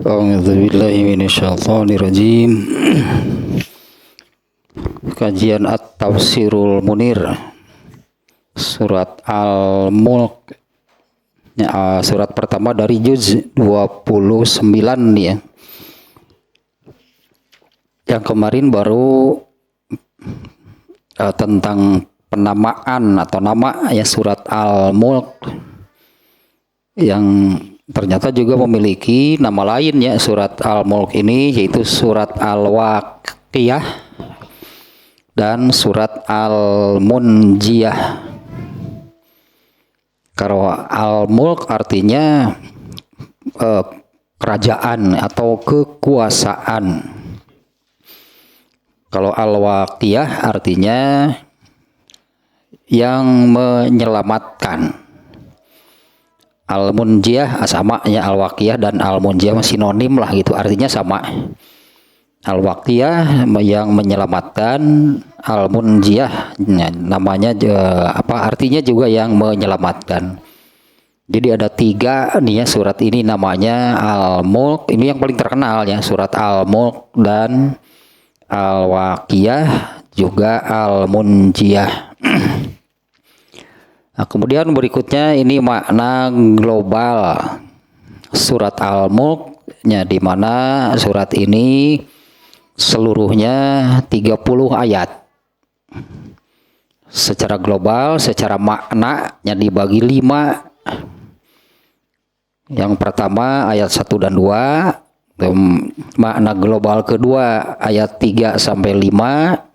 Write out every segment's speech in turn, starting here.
A'udzubillahi minasyaitonirrajim. Kajian At-Tafsirul Munir, Surat Al-Mulk, surat pertama dari juz 29 nih ya. Yang kemarin baru tentang penamaan atau nama ya surat Al-Mulk, yang ternyata juga memiliki nama lain ya surat Al-Mulk ini, yaitu surat Al-Waqiah dan surat Al-Munjiyah. Kalau Al-Mulk artinya kerajaan atau kekuasaan. Kalau Al-Waqiah artinya yang menyelamatkan. Al-Munjiyah sama ya, Al-Waqiah dan Al-Munjiyah sinonim lah gitu, artinya sama. Al-Waqiah yang menyelamatkan, Al-Munjiyah namanya artinya juga yang menyelamatkan. Jadi ada tiga nih ya surat ini namanya Al-Mulk, ini yang paling terkenal ya, surat Al-Mulk dan Al-Waqiah juga Al-Munjiyah. Nah, kemudian berikutnya ini makna global surat Al-Mulk-nya, di mana surat ini seluruhnya 30 ayat. Secara global, secara maknanya dibagi 5. Yang pertama ayat 1 dan 2. Makna global kedua ayat 3 sampai 5.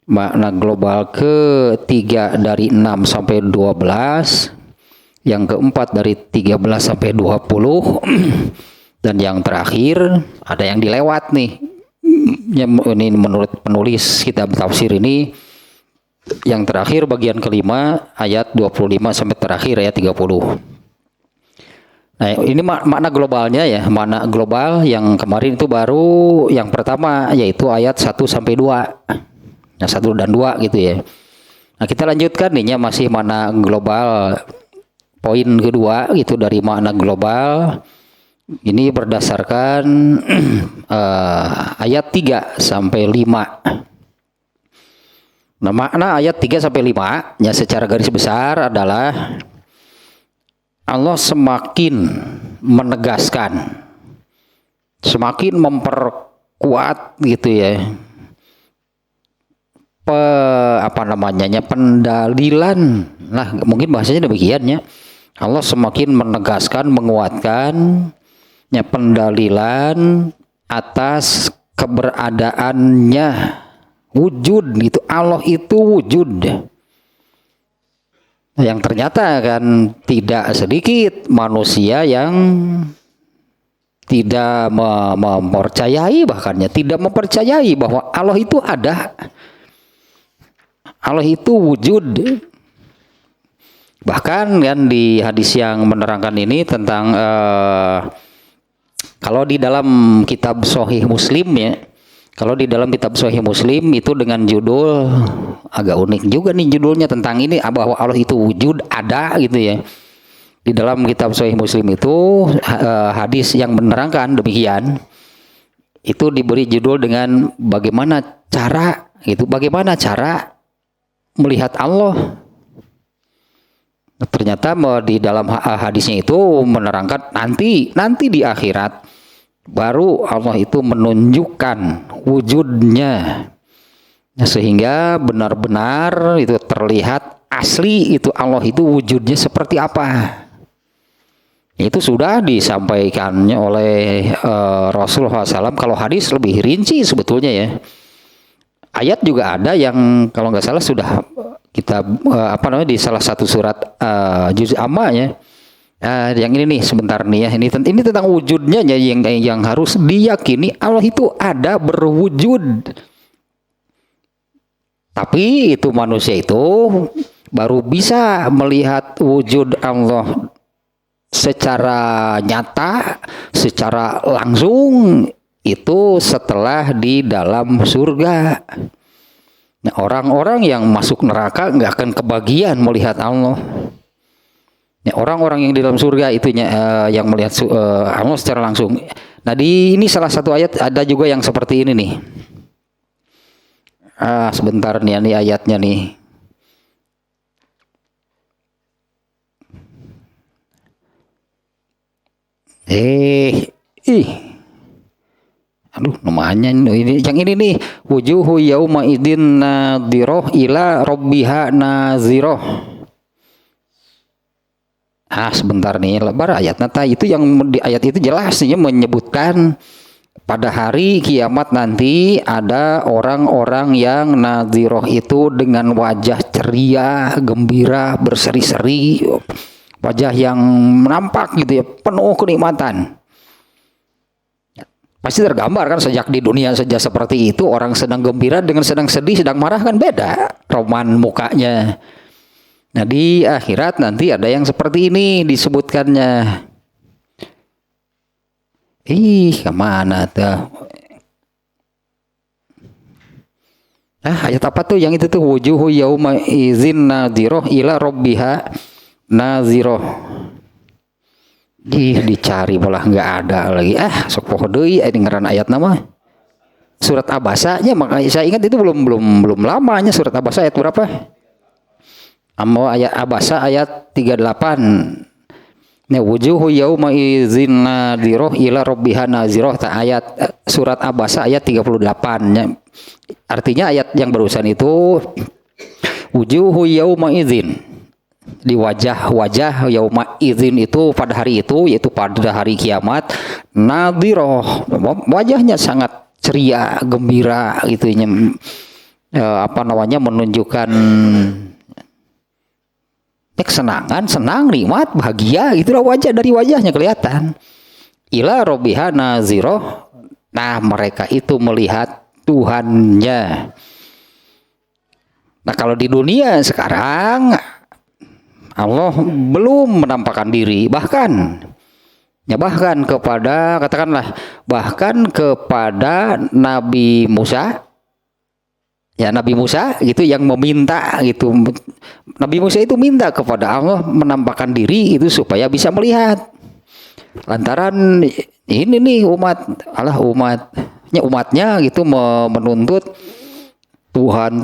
Makna global ketiga dari 6 sampai 12. Yang keempat dari 13 sampai 20. Dan yang terakhir ada yang dilewat nih. Ini menurut penulis kitab tafsir ini, yang terakhir bagian kelima ayat 25 sampai terakhir ayat 30. Nah, ini makna globalnya ya, makna global yang kemarin itu baru yang pertama, yaitu ayat 1 sampai 2. Nah, 1 dan 2 gitu ya. Nah, kita lanjutkan nih ya, masih makna global poin kedua gitu dari makna global. Ini berdasarkan ayat 3 sampai 5. Nah, makna ayat 3 sampai 5 ya secara garis besar adalah Allah semakin menegaskan, semakin memperkuat gitu ya, pendalilan. Nah, mungkin bahasanya demikian ya. Allah semakin menegaskan, menguatkan ya pendalilan atas keberadaannya wujud gitu. Allah itu wujud. Yang ternyata kan tidak sedikit manusia yang tidak mempercayai, bahkannya tidak mempercayai bahwa Allah itu ada. Allah itu wujud. Bahkan kan di hadis yang menerangkan ini tentang kalau di dalam kitab Sahih Muslim ya, kalau di dalam kitab Sahih Muslim itu dengan judul agak unik juga nih judulnya, tentang ini bahwa Allah itu wujud, ada gitu ya. Di dalam kitab Sahih Muslim itu hadis yang menerangkan demikian itu diberi judul dengan bagaimana cara gitu, bagaimana cara melihat Allah. Ternyata di dalam hadisnya itu menerangkan nanti di akhirat baru Allah itu menunjukkan wujudnya, sehingga benar-benar itu terlihat asli itu Allah itu wujudnya seperti apa. Itu sudah disampaikannya oleh Rasulullah SAW. Kalau hadis lebih rinci sebetulnya ya. Ayat juga ada yang kalau nggak salah sudah kita di salah satu surat juz amma ya. Yang ini nih sebentar nih ya, ini tentang wujudnya ya, yang harus diyakini Allah itu ada, berwujud. Tapi itu manusia itu baru bisa melihat wujud Allah secara nyata, secara langsung itu setelah di dalam surga. Nah, orang-orang yang masuk neraka nggak akan kebagian melihat Allah. Nah, orang-orang yang di dalam surga itunya yang melihat Allah secara langsung. Nah di ini salah satu ayat ada juga yang seperti ini nih. Sebentar nih, ini ayatnya nih. Aduh, namanya ini yang ini nih. Wujuhu yauma idin nadhiroh ila rabbiha naziroh. Sebentar nih, lebar ayat nata itu yang di ayat itu jelasnya menyebutkan pada hari kiamat nanti ada orang-orang yang nadhiroh itu dengan wajah ceria, gembira, berseri-seri, wajah yang nampak gitu ya, penuh kenikmatan. Pasti tergambar kan sejak di dunia saja seperti itu, orang sedang gembira dengan sedang sedih, sedang marah kan beda roman mukanya. Nah di akhirat nanti ada yang seperti ini disebutkannya. Kemana tuh? Ayat apa tuh yang itu tuh? Wujuhu yauma izin nadhiroh ila rabbiha naziroh. Dicari malah nggak ada lagi. Sok poho deui ngaran ayat nama. Surat Abasa-nya, makanya saya ingat itu belum lamanya surat Abasa ayat berapa? Ayat Abasa ayat 38. Nah, wujuhu yauma idzin nadhiroh ila rabbiha naziroh, ayat surat Abasa ayat 38-nya. Artinya ayat yang barusan itu wujuhu yauma idzin, di wajah-wajah yauma idzin itu pada hari itu, yaitu pada hari kiamat, nadhiroh, wajahnya sangat ceria, gembira gitu, menunjukkan kesenangan, senang, nikmat, bahagia, itulah wajah, dari wajahnya kelihatan. Ila rabbiha naziroh, nah mereka itu melihat Tuhannya. Nah kalau di dunia sekarang Allah belum menampakkan diri, bahkan kepada, katakanlah, bahkan kepada Nabi Musa. Ya Nabi Musa gitu yang meminta gitu. Nabi Musa itu minta kepada Allah menampakkan diri itu supaya bisa melihat. Lantaran ini nih umatnya gitu menuntut Tuhan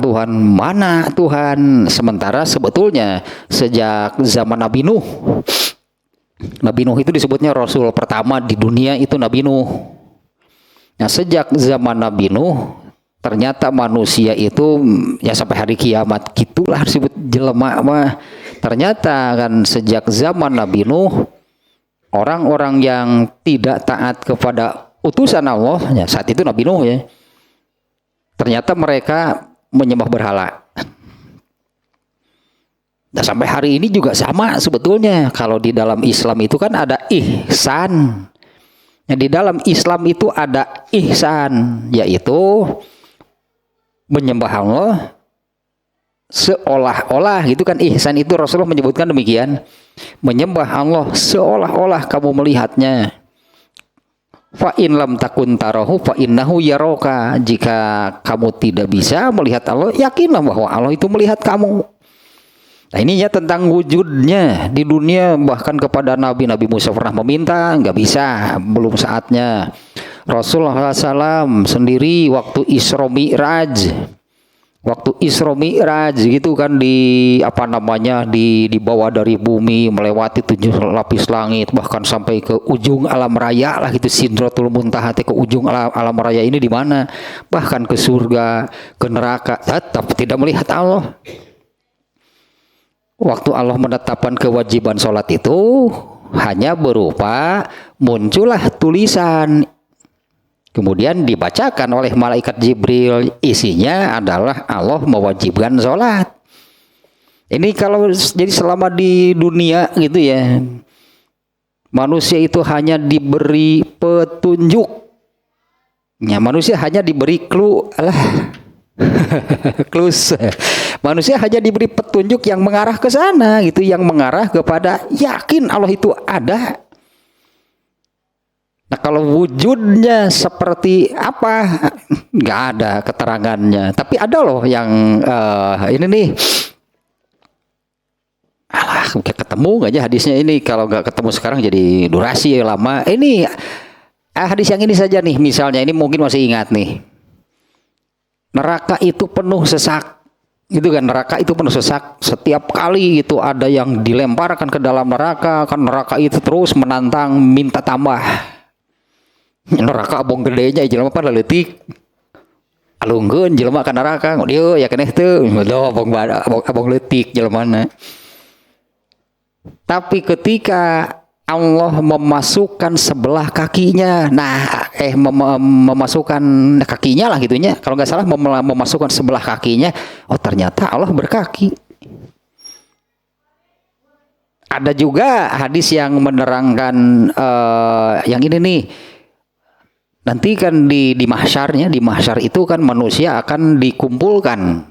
mana Tuhan, sementara sebetulnya sejak zaman Nabi Nuh itu disebutnya Rasul pertama di dunia itu Nabi Nuh. Nah sejak zaman Nabi Nuh ternyata manusia itu ya sampai hari kiamat gitulah disebut jelema mah. Ternyata kan sejak zaman Nabi Nuh, orang-orang yang tidak taat kepada utusan Allah, ya saat itu Nabi Nuh ya, ternyata mereka menyembah berhala. Nah sampai hari ini juga sama sebetulnya. Kalau di dalam Islam itu kan ada ihsan. Nah, di dalam Islam itu ada ihsan, yaitu menyembah Allah seolah-olah gitu kan. Ihsan itu Rasulullah menyebutkan demikian, menyembah Allah seolah-olah kamu melihatnya. Fa in lam takun tarahu fa innahu yaraka, jika kamu tidak bisa melihat Allah, yakinlah bahwa Allah itu melihat kamu. Nah ininya tentang wujudnya di dunia. Bahkan kepada Nabi Musa pernah meminta, nggak bisa, belum saatnya. Rasulullah SAW sendiri waktu Isra Mi'raj gitu kan, dibawa dari bumi melewati 7 lapis langit, bahkan sampai ke ujung alam raya lah gitu, Sidratul Muntaha, ke ujung alam raya ini di mana, bahkan ke surga, ke neraka, tetap tidak melihat Allah. Waktu Allah menetapkan kewajiban sholat itu hanya berupa muncullah tulisan, kemudian dibacakan oleh malaikat Jibril, isinya adalah Allah mewajibkan sholat. Ini kalau jadi selama di dunia gitu ya, manusia itu hanya diberi petunjuk. Ya, manusia hanya diberi clue clues. Manusia hanya diberi petunjuk yang mengarah ke sana gitu, yang mengarah kepada yakin Allah itu ada. Nah kalau wujudnya seperti apa, nggak ada keterangannya. Tapi ada loh yang ini nih, ketemu nggak aja hadisnya ini. Kalau nggak ketemu sekarang jadi durasi lama. Ini Hadis yang ini saja nih, misalnya ini mungkin masih ingat nih. Neraka itu penuh sesak. Itu kan, neraka itu penuh sesak. Setiap kali itu ada yang dilemparkan ke dalam neraka, kan neraka itu terus menantang minta tambah. Neraka abong gedenya jelema pada leutik. Alungkeun jelema ka neraka, dieu ya keneh teu. Abong leutik jelemana. Tapi ketika Allah memasukkan sebelah kakinya, memasukkan kakinya lah gitunya. Kalau nggak salah memasukkan sebelah kakinya, oh ternyata Allah berkaki. Ada juga hadis yang menerangkan yang ini nih. Nanti kan di mahsyarnya, di mahsyar itu kan manusia akan dikumpulkan,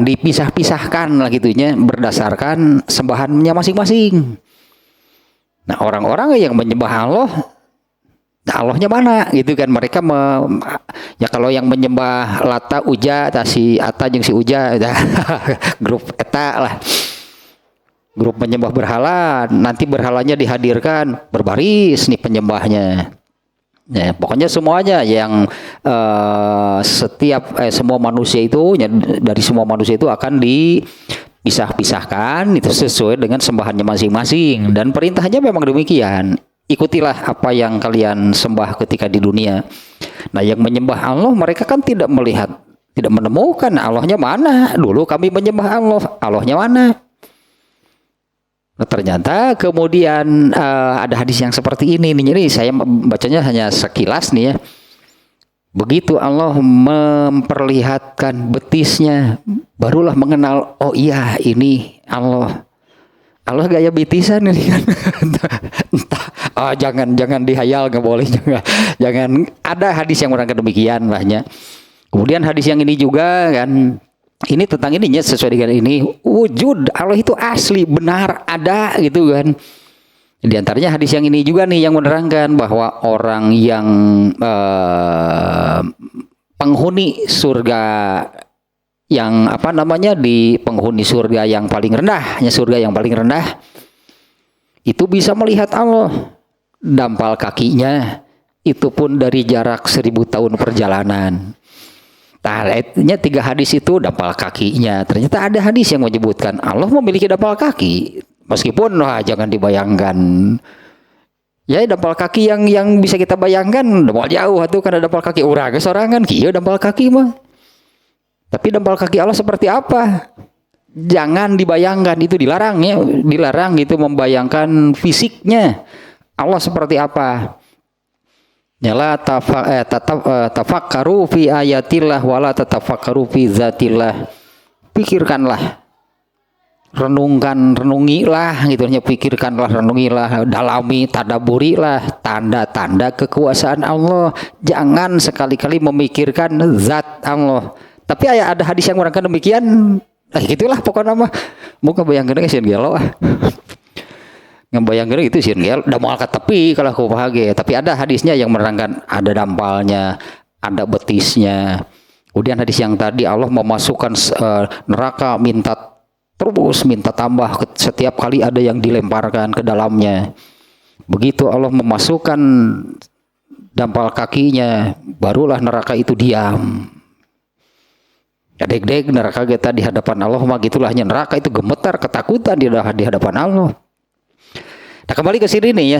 dipisah-pisahkan lah gitunya berdasarkan sembahannya masing-masing. Nah, orang-orang yang menyembah Allah, nah Allahnya mana gitu kan, mereka ya kalau yang menyembah Lata Uja, si Ata jeung si Uja, grup eta lah. Grup penyembah berhala, nanti berhalanya dihadirkan berbaris nih penyembahnya. Ya, pokoknya semuanya yang semua manusia itu, dari semua manusia itu akan dipisah-pisahkan itu sesuai dengan sembahannya masing-masing, dan perintahnya memang demikian. Ikutilah apa yang kalian sembah ketika di dunia. Nah, yang menyembah Allah mereka kan tidak melihat, tidak menemukan Allahnya mana. Dulu kami menyembah Allah, Allahnya mana? Nah, ternyata kemudian ada hadis yang seperti ini nih. Jadi saya bacanya hanya sekilas nih ya. Begitu Allah memperlihatkan betisnya, barulah mengenal, oh iya ini Allah. Allah gaya bitisan ini kan. Entah, jangan dihayal, nggak boleh, jangan. Ada hadis yang menerangkan demikian lahnya. Kemudian hadis yang ini juga kan, ini tentang ininya sesuai dengan ini, wujud Allah itu asli, benar, ada gitu kan. Di antaranya hadis yang ini juga nih yang menerangkan bahwa orang yang penghuni surga yang di penghuni surga yang paling rendah, surga yang paling rendah itu bisa melihat Allah, dampal kakinya itu pun dari jarak 1000 tahun perjalanan. Nah, 3 hadis itu dampal kakinya. Ternyata ada hadis yang menyebutkan Allah memiliki dampal kaki. Meskipun jangan dibayangkan. Ya, dampal kaki yang bisa kita bayangkan mau jauh atuh kan, dampal kaki urang sorangan kieu dampal kaki mah. Tapi dampal kaki Allah seperti apa? Jangan dibayangkan, itu dilarang ya. Dilarang itu membayangkan fisiknya Allah seperti apa. Nyala tafakkaru fi ayatillah wala tatafakkaru fi zatillah. Pikirkanlah, renungilah gitu, renungilah, dalami, tadaburilah tanda-tanda kekuasaan Allah. Jangan sekali-kali memikirkan zat Allah. Tapi ada hadis yang menerangkan demikian. Gitulah pokoknya mah. Muka bayangkeun sieun gelo ngebayangkeun itu sieun gelo da moal ka tepi kalau aku bahagia. Tapi ada hadisnya yang menerangkan ada dampalnya, ada betisnya. Kemudian hadis yang tadi Allah memasukkan neraka terus minta tambah setiap kali ada yang dilemparkan ke dalamnya. Begitu Allah memasukkan dampal kakinya, barulah neraka itu diam. Deg-deg neraka kita di hadapan Allah mah gitulahnya, neraka itu gemetar ketakutan di hadapan Allah. Nah, kembali ke sini nih ya.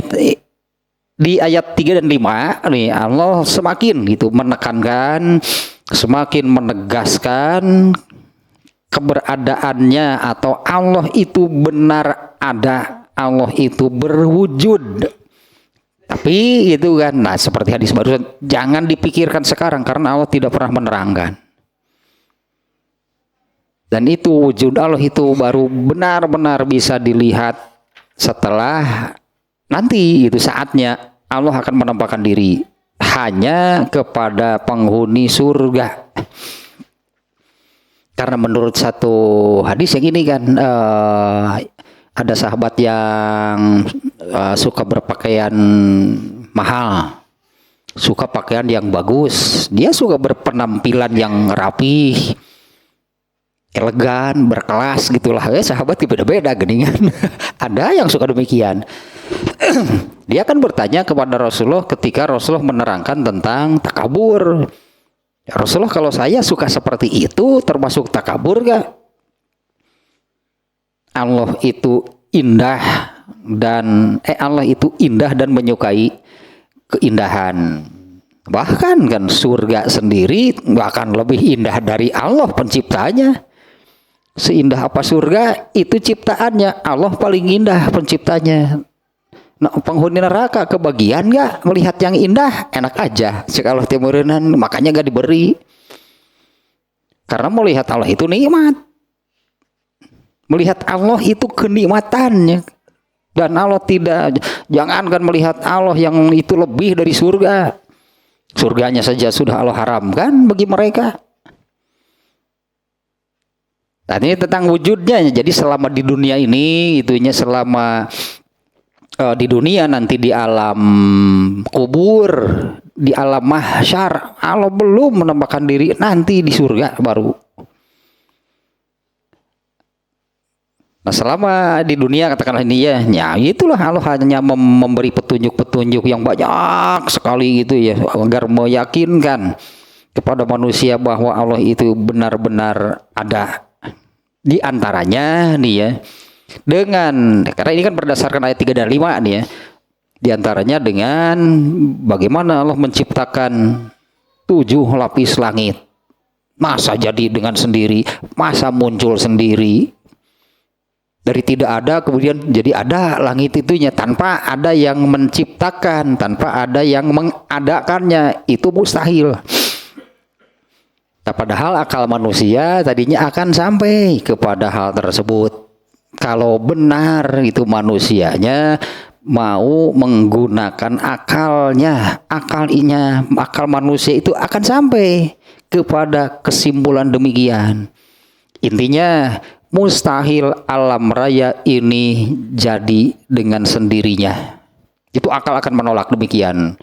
Di ayat 3 dan 5 nih Allah semakin gitu menekankan, semakin menegaskan keberadaannya, atau Allah itu benar ada, Allah itu berwujud. Tapi itu kan, nah seperti hadis barusan, jangan dipikirkan sekarang karena Allah tidak pernah menerangkan. Dan itu wujud Allah itu baru benar-benar bisa dilihat setelah nanti itu saatnya Allah akan menampakkan diri hanya kepada penghuni surga. Karena menurut satu hadis yang ini kan ada sahabat yang suka berpakaian mahal, suka pakaian yang bagus, dia suka berpenampilan yang rapi, elegan, berkelas gitulah. Sahabat beda-beda geningan. Ada yang suka demikian. Dia kan bertanya kepada Rasulullah ketika Rasulullah menerangkan tentang takabur. Ya Rasulullah, kalau saya suka seperti itu termasuk takabur gak? Allah itu indah Allah itu indah dan menyukai keindahan. Bahkan kan surga sendiri bahkan lebih indah dari Allah penciptanya. Seindah apa surga itu ciptaannya, Allah paling indah penciptanya. Nah, penghuni neraka kebagian gak melihat yang indah? Enak aja kalau timurunan, makanya gak diberi. Karena melihat Allah itu nikmat, melihat Allah itu kenikmatannya. Dan Allah tidak, jangankan melihat Allah yang itu lebih dari surga. Surganya saja sudah Allah haramkan bagi mereka. Nah, ini tentang wujudnya. Jadi selama di dunia ini, itunya selama di dunia, nanti di alam kubur, di alam mahsyar, Allah belum menampakkan diri, nanti di surga baru. Nah, selama di dunia katakanlah ini ya itulah Allah hanya memberi petunjuk-petunjuk yang banyak sekali gitu ya, agar meyakinkan kepada manusia bahwa Allah itu benar-benar ada. Di antaranya nih ya, karena ini kan berdasarkan ayat 3 dan 5 nih ya, di antaranya dengan bagaimana Allah menciptakan 7 lapis langit. Masa jadi dengan sendiri, masa muncul sendiri. Dari tidak ada kemudian jadi ada langit itunya, tanpa ada yang menciptakan, tanpa ada yang mengadakannya, itu mustahil. Nah, padahal akal manusia tadinya akan sampai kepada hal tersebut. Kalau benar itu manusianya mau menggunakan akalnya, akal manusia itu akan sampai kepada kesimpulan demikian. Intinya mustahil alam raya ini jadi dengan sendirinya. Itu akal akan menolak demikian.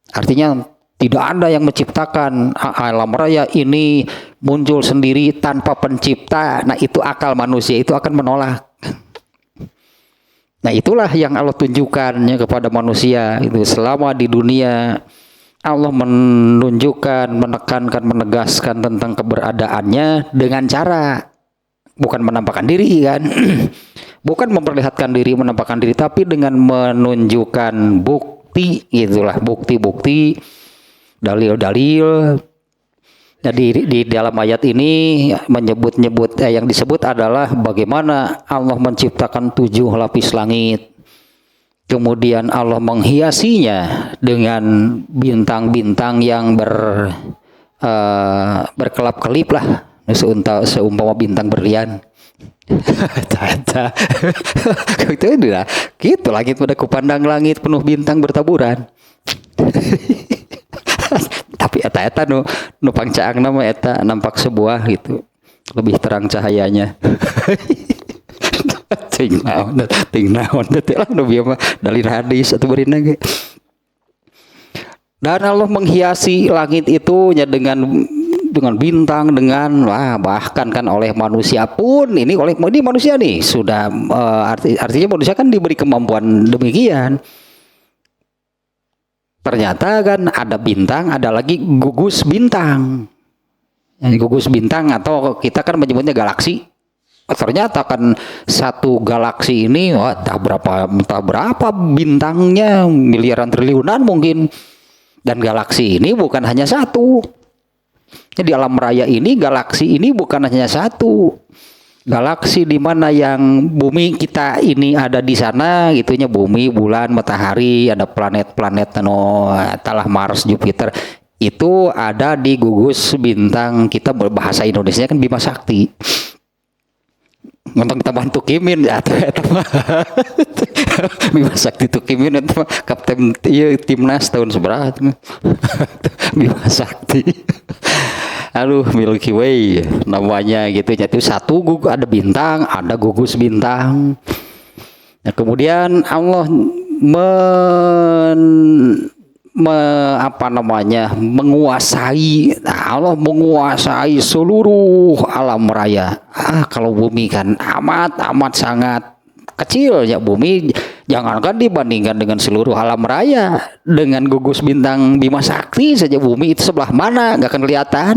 Artinya tidak ada yang menciptakan alam raya ini muncul sendiri tanpa pencipta. Nah, itu akal manusia itu akan menolak. Nah, itulah yang Allah tunjukkannya kepada manusia. Itu selama di dunia Allah menunjukkan, menekankan, menegaskan tentang keberadaannya dengan cara bukan menampakkan diri kan, bukan memperlihatkan diri, menampakkan diri, tapi dengan menunjukkan bukti, itulah bukti-bukti, dalil-dalil. Jadi di dalam ayat ini menyebut-nyebut yang disebut adalah bagaimana Allah menciptakan 7 lapis langit, kemudian Allah menghiasinya dengan bintang-bintang yang berkelap-kelip lah. Seumpama bintang berlian. Itu adalah gitu, langit pada kupandang langit penuh bintang bertaburan. Tapi eta nu pangcaang nama eta nampak sebuah gitu, lebih terang cahayanya. Ting naon teh lah nu bieu mah dalil hadis atau beurina ge. Dan Allah menghiasi langit itu ya dengan bintang, dengan bahkan kan oleh manusia pun ini manusia nih sudah artinya manusia kan diberi kemampuan demikian. Ternyata kan ada bintang, ada lagi gugus bintang. Gugus bintang atau kita kan menyebutnya galaksi. Ternyata kan satu galaksi ini entah berapa bintangnya, miliaran triliunan mungkin. Dan galaksi ini bukan hanya satu. Di alam raya ini galaksi ini bukan hanya satu. Galaksi di mana yang bumi kita ini ada di sana, gitunya bumi, bulan, matahari, ada planet-planet talah Mars, Jupiter. Itu ada di gugus bintang kita, berbahasa Indonesia kan Bima Sakti. Untuk kita bantu Kimin ya Bima Sakti itu Kimin itu kapten timnas tahun seberapa Bima Sakti. Aduh, Milky Way namanya gitu. Jadi satu gugus ada bintang, ada gugus bintang. Nah, kemudian Allah menguasai. Nah, Allah menguasai seluruh alam raya. Kalau bumi kan amat sangat kecil ya, bumi Jangankan dibandingkan dengan seluruh alam raya, dengan gugus bintang Bima Sakti saja bumi itu sebelah mana nggak akan kelihatan.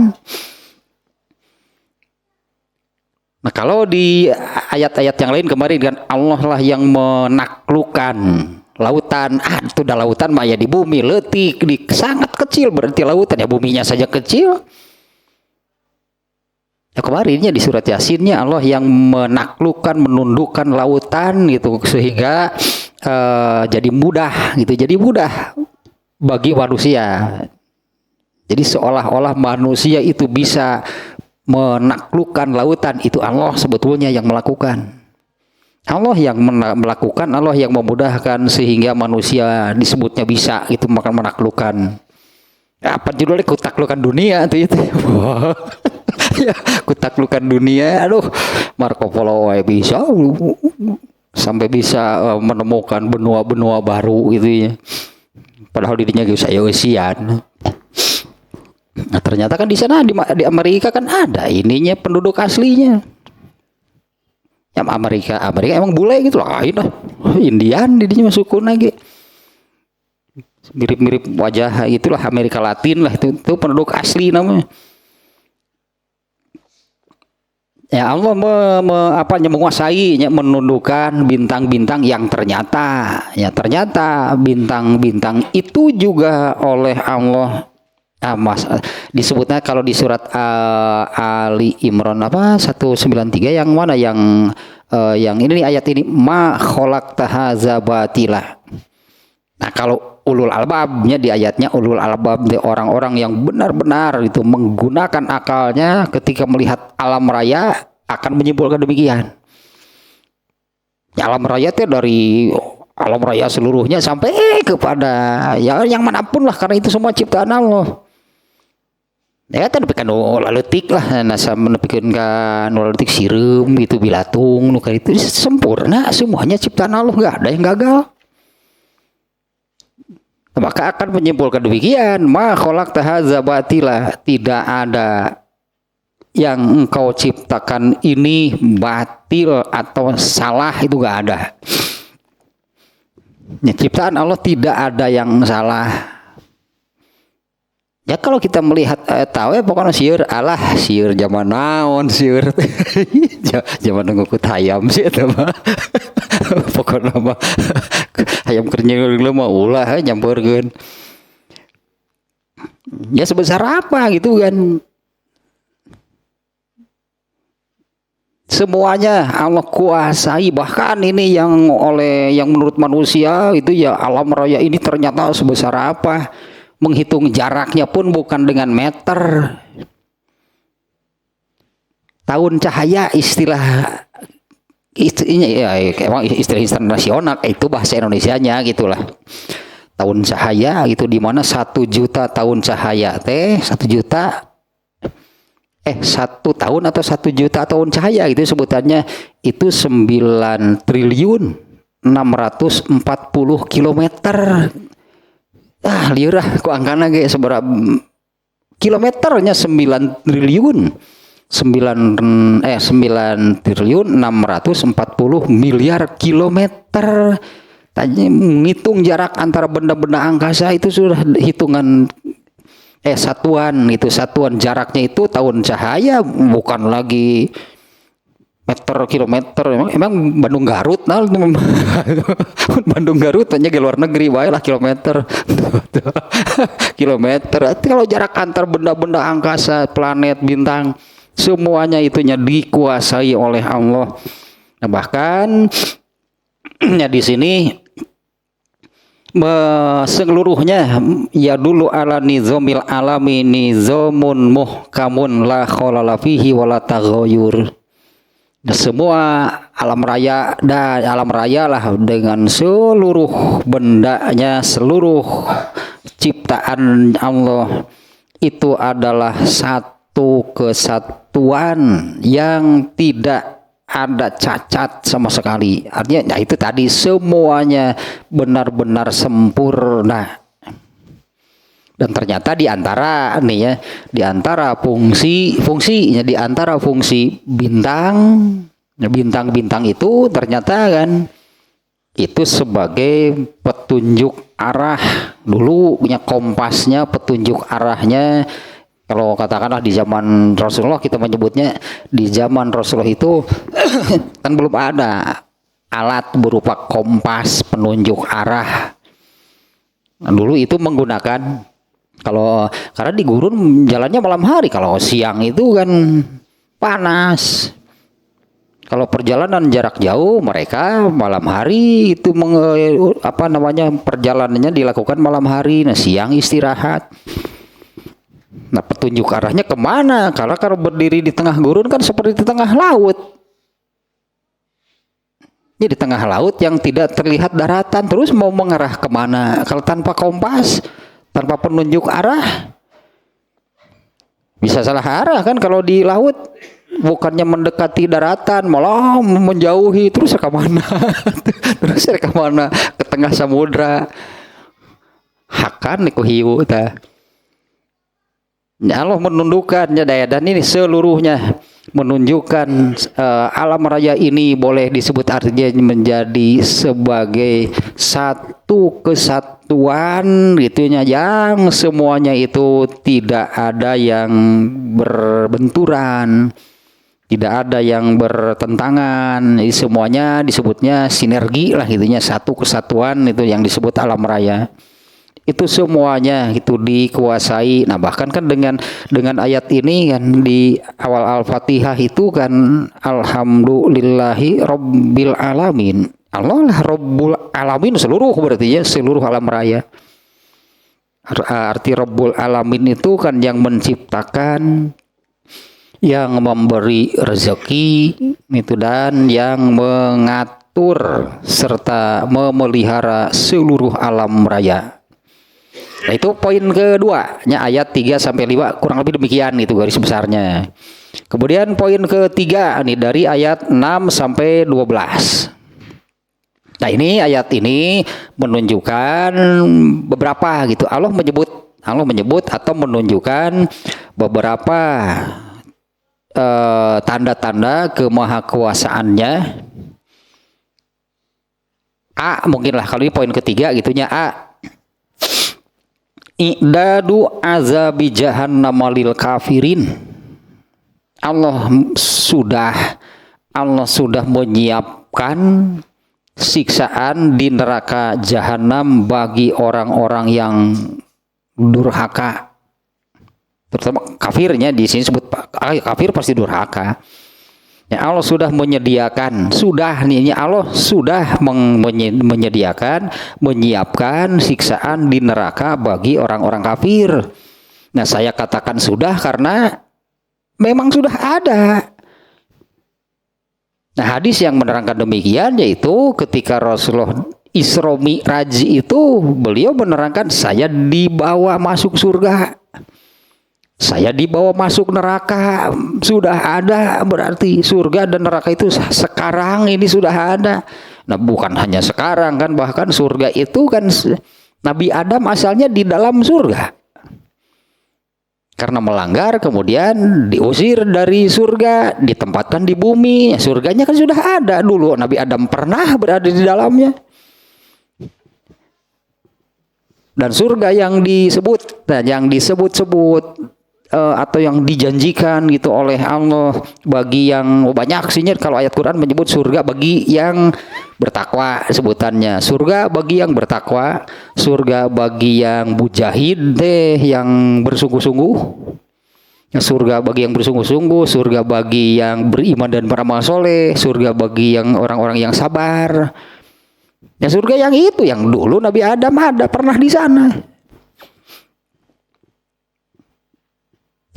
Nah kalau di ayat-ayat yang lain kemarin kan Allah lah yang menaklukkan lautan. Itu udah lautan mah ya di bumi letik di sangat kecil, berarti lautan ya buminya saja kecil. Ya kemarinnya di surat Yasinnya Allah yang menaklukkan, menundukkan lautan gitu sehingga jadi mudah gitu, jadi mudah bagi manusia. Jadi seolah-olah manusia itu bisa menaklukkan lautan, itu Allah sebetulnya yang melakukan. Allah yang melakukan, Allah yang memudahkan sehingga manusia disebutnya bisa itu makan menaklukkan. Apa judulnya kutaklukkan dunia itu. Ya, kutaklukkan dunia. Aduh, Marco Polo bisa sampai bisa menemukan benua-benua baru gitu ya. Padahal dirinya saya usian. Nah, ternyata kan di sana di Amerika kan ada ininya penduduk aslinya. Ya Amerika emang bule gitu lah, ini Indian didinya masuk lagi. Mirip-mirip wajah itulah Amerika Latin lah itu penduduk asli namanya. Ya Allah menguasai, menundukkan bintang-bintang yang ternyata bintang-bintang itu juga oleh Allah disebutnya kalau di surat Ali Imran 193 yang mana yang ini ayat ini ma khalaqta hadza batila. Nah kalau ulul albabnya di ayatnya ulul albab orang-orang yang benar-benar itu menggunakan akalnya ketika melihat alam raya akan menyimpulkan demikian. Ya, alam raya itu dari alam raya seluruhnya sampai kepada ya yang manapun lah karena itu semua ciptaan Allah. Ya kan nepikan laletik lah nasa menepikan kan laletik sirum itu bilatung nu itu sempurna semuanya ciptaan Allah, nggak ada yang gagal. Maka akan menyimpulkan demikian ma khalaqta hadza batila, tidak ada yang engkau ciptakan ini batil atau salah, itu nggak ada. Ya, ciptaan Allah tidak ada yang salah. Ya kalau kita melihat tahu ya pokoknya sieur zaman naon sieur zaman ngukut hayam sih eta mah pokoknya mah hayam kernyel mah ulah nyampeurkeun ya sebesar apa gitu kan. Semuanya Allah kuasai, bahkan ini yang menurut manusia itu ya alam raya ini ternyata sebesar apa. Menghitung jaraknya pun bukan dengan meter. Tahun cahaya istilah ya emang istilah internasional itu bahasa Indonesianya gitulah. Tahun cahaya itu di mana 1 juta tahun cahaya 1 juta 1 tahun atau 1 juta tahun cahaya gitu sebutannya itu 9 triliun 640 kilometer. Liurah ku angkana ge seberapa kilometernya 9 triliun 9 triliun 640 miliar kilometer. Tanya menghitung jarak antara benda-benda angkasa itu sudah hitungan satuan itu, satuan jaraknya itu tahun cahaya, bukan lagi meter kilometer. Emang Bandung Garut nah Bandung Garut hanya ke luar negeri wae lah kilometer kilometer. Kalau jarak antar benda-benda angkasa, planet, bintang, semuanya itunya dikuasai oleh Allah. Nah, bahkan ya di sini seluruhnya ya dulu ala nizamil alami nizamun muhkamun la khalala fihi wala taghayyur. Semua alam raya dan alam raya lah dengan seluruh bendanya, seluruh ciptaan Allah itu adalah satu kesatuan yang tidak ada cacat sama sekali. Artinya ya itu tadi semuanya benar-benar sempurna. Dan ternyata di antara fungsinya di antara fungsi bintang itu ternyata kan itu sebagai petunjuk arah. Dulu punya kompasnya, petunjuk arahnya. Kalau katakanlah di zaman Rasulullah, kita menyebutnya di zaman Rasulullah itu kan belum ada alat berupa kompas penunjuk arah. Nah, dulu itu menggunakan, karena di gurun jalannya malam hari, kalau siang itu kan panas. Kalau perjalanan jarak jauh, mereka malam hari itu perjalanannya dilakukan malam hari. Nah, siang istirahat. Nah, petunjuk arahnya kemana? Karena kalau berdiri di tengah gurun kan seperti di tengah laut. Ini di tengah laut yang tidak terlihat daratan, terus mau mengarah kemana? Kalau tanpa kompas, tanpa penunjuk arah, bisa salah arah kan kalau di laut. Bukannya mendekati daratan, malah menjauhi, terus ke mana? Terus ke mana? Ke tengah samudra. Hakan niku hiu tah. Allah menundukkannya daya, dan ini seluruhnya menunjukkan alam raya ini boleh disebut artinya menjadi sebagai satu kesatuan gitunya, yang semuanya itu tidak ada yang berbenturan, tidak ada yang bertentangan. Jadi semuanya disebutnya sinergi lah gitunya, satu kesatuan itu yang disebut alam raya. Itu semuanya itu dikuasai. Nah, bahkan kan dengan ayat ini kan di awal Al-Fatihah itu kan alhamdulillahi rabbil alamin. Allah lah rabbul alamin, seluruh, berarti ya seluruh alam raya. Arti rabbul alamin itu kan yang menciptakan, yang memberi rezeki itu, dan yang mengatur serta memelihara seluruh alam raya. Nah, itu poin kedua, ayat 3 sampai 5 kurang lebih demikian itu garis besarnya. Kemudian poin ketiga nih dari ayat 6 sampai 12. Nah, ini ayat ini menunjukkan beberapa gitu. Allah menyebut atau menunjukkan beberapa tanda-tanda kemahakuasaannya. Mungkinlah kalau ini poin ketiga gitunya. I'dadu azabi jahannam lil kafirin. Allah sudah menyiapkan siksaan di neraka jahanam bagi orang-orang yang durhaka. Terutama kafirnya di sini sebut kafir pasti durhaka. Ya, Allah sudah menyediakan, Allah sudah menyiapkan siksaan di neraka bagi orang-orang kafir. Nah, saya katakan sudah karena memang sudah ada. Nah, hadis yang menerangkan demikian yaitu ketika Rasulullah Isra Mi'raj itu beliau menerangkan, saya dibawa masuk surga, saya dibawa masuk neraka, sudah ada. Berarti surga dan neraka itu sekarang ini sudah ada. Nah, bukan hanya sekarang kan, bahkan surga itu kan Nabi Adam asalnya di dalam surga. Karena melanggar kemudian diusir dari surga, ditempatkan di bumi. Surganya kan sudah ada dulu, Nabi Adam pernah berada di dalamnya. Dan surga yang disebut-sebut atau yang dijanjikan gitu oleh Allah bagi yang banyak sihnya, kalau ayat Quran menyebut surga bagi yang bertakwa, sebutannya surga bagi yang bertakwa, surga bagi yang mujahid yang bersungguh-sungguh, surga bagi yang bersungguh-sungguh, surga bagi yang beriman dan beramal soleh, surga bagi yang orang-orang yang sabar. Ya, surga yang itu yang dulu Nabi Adam pernah di sana.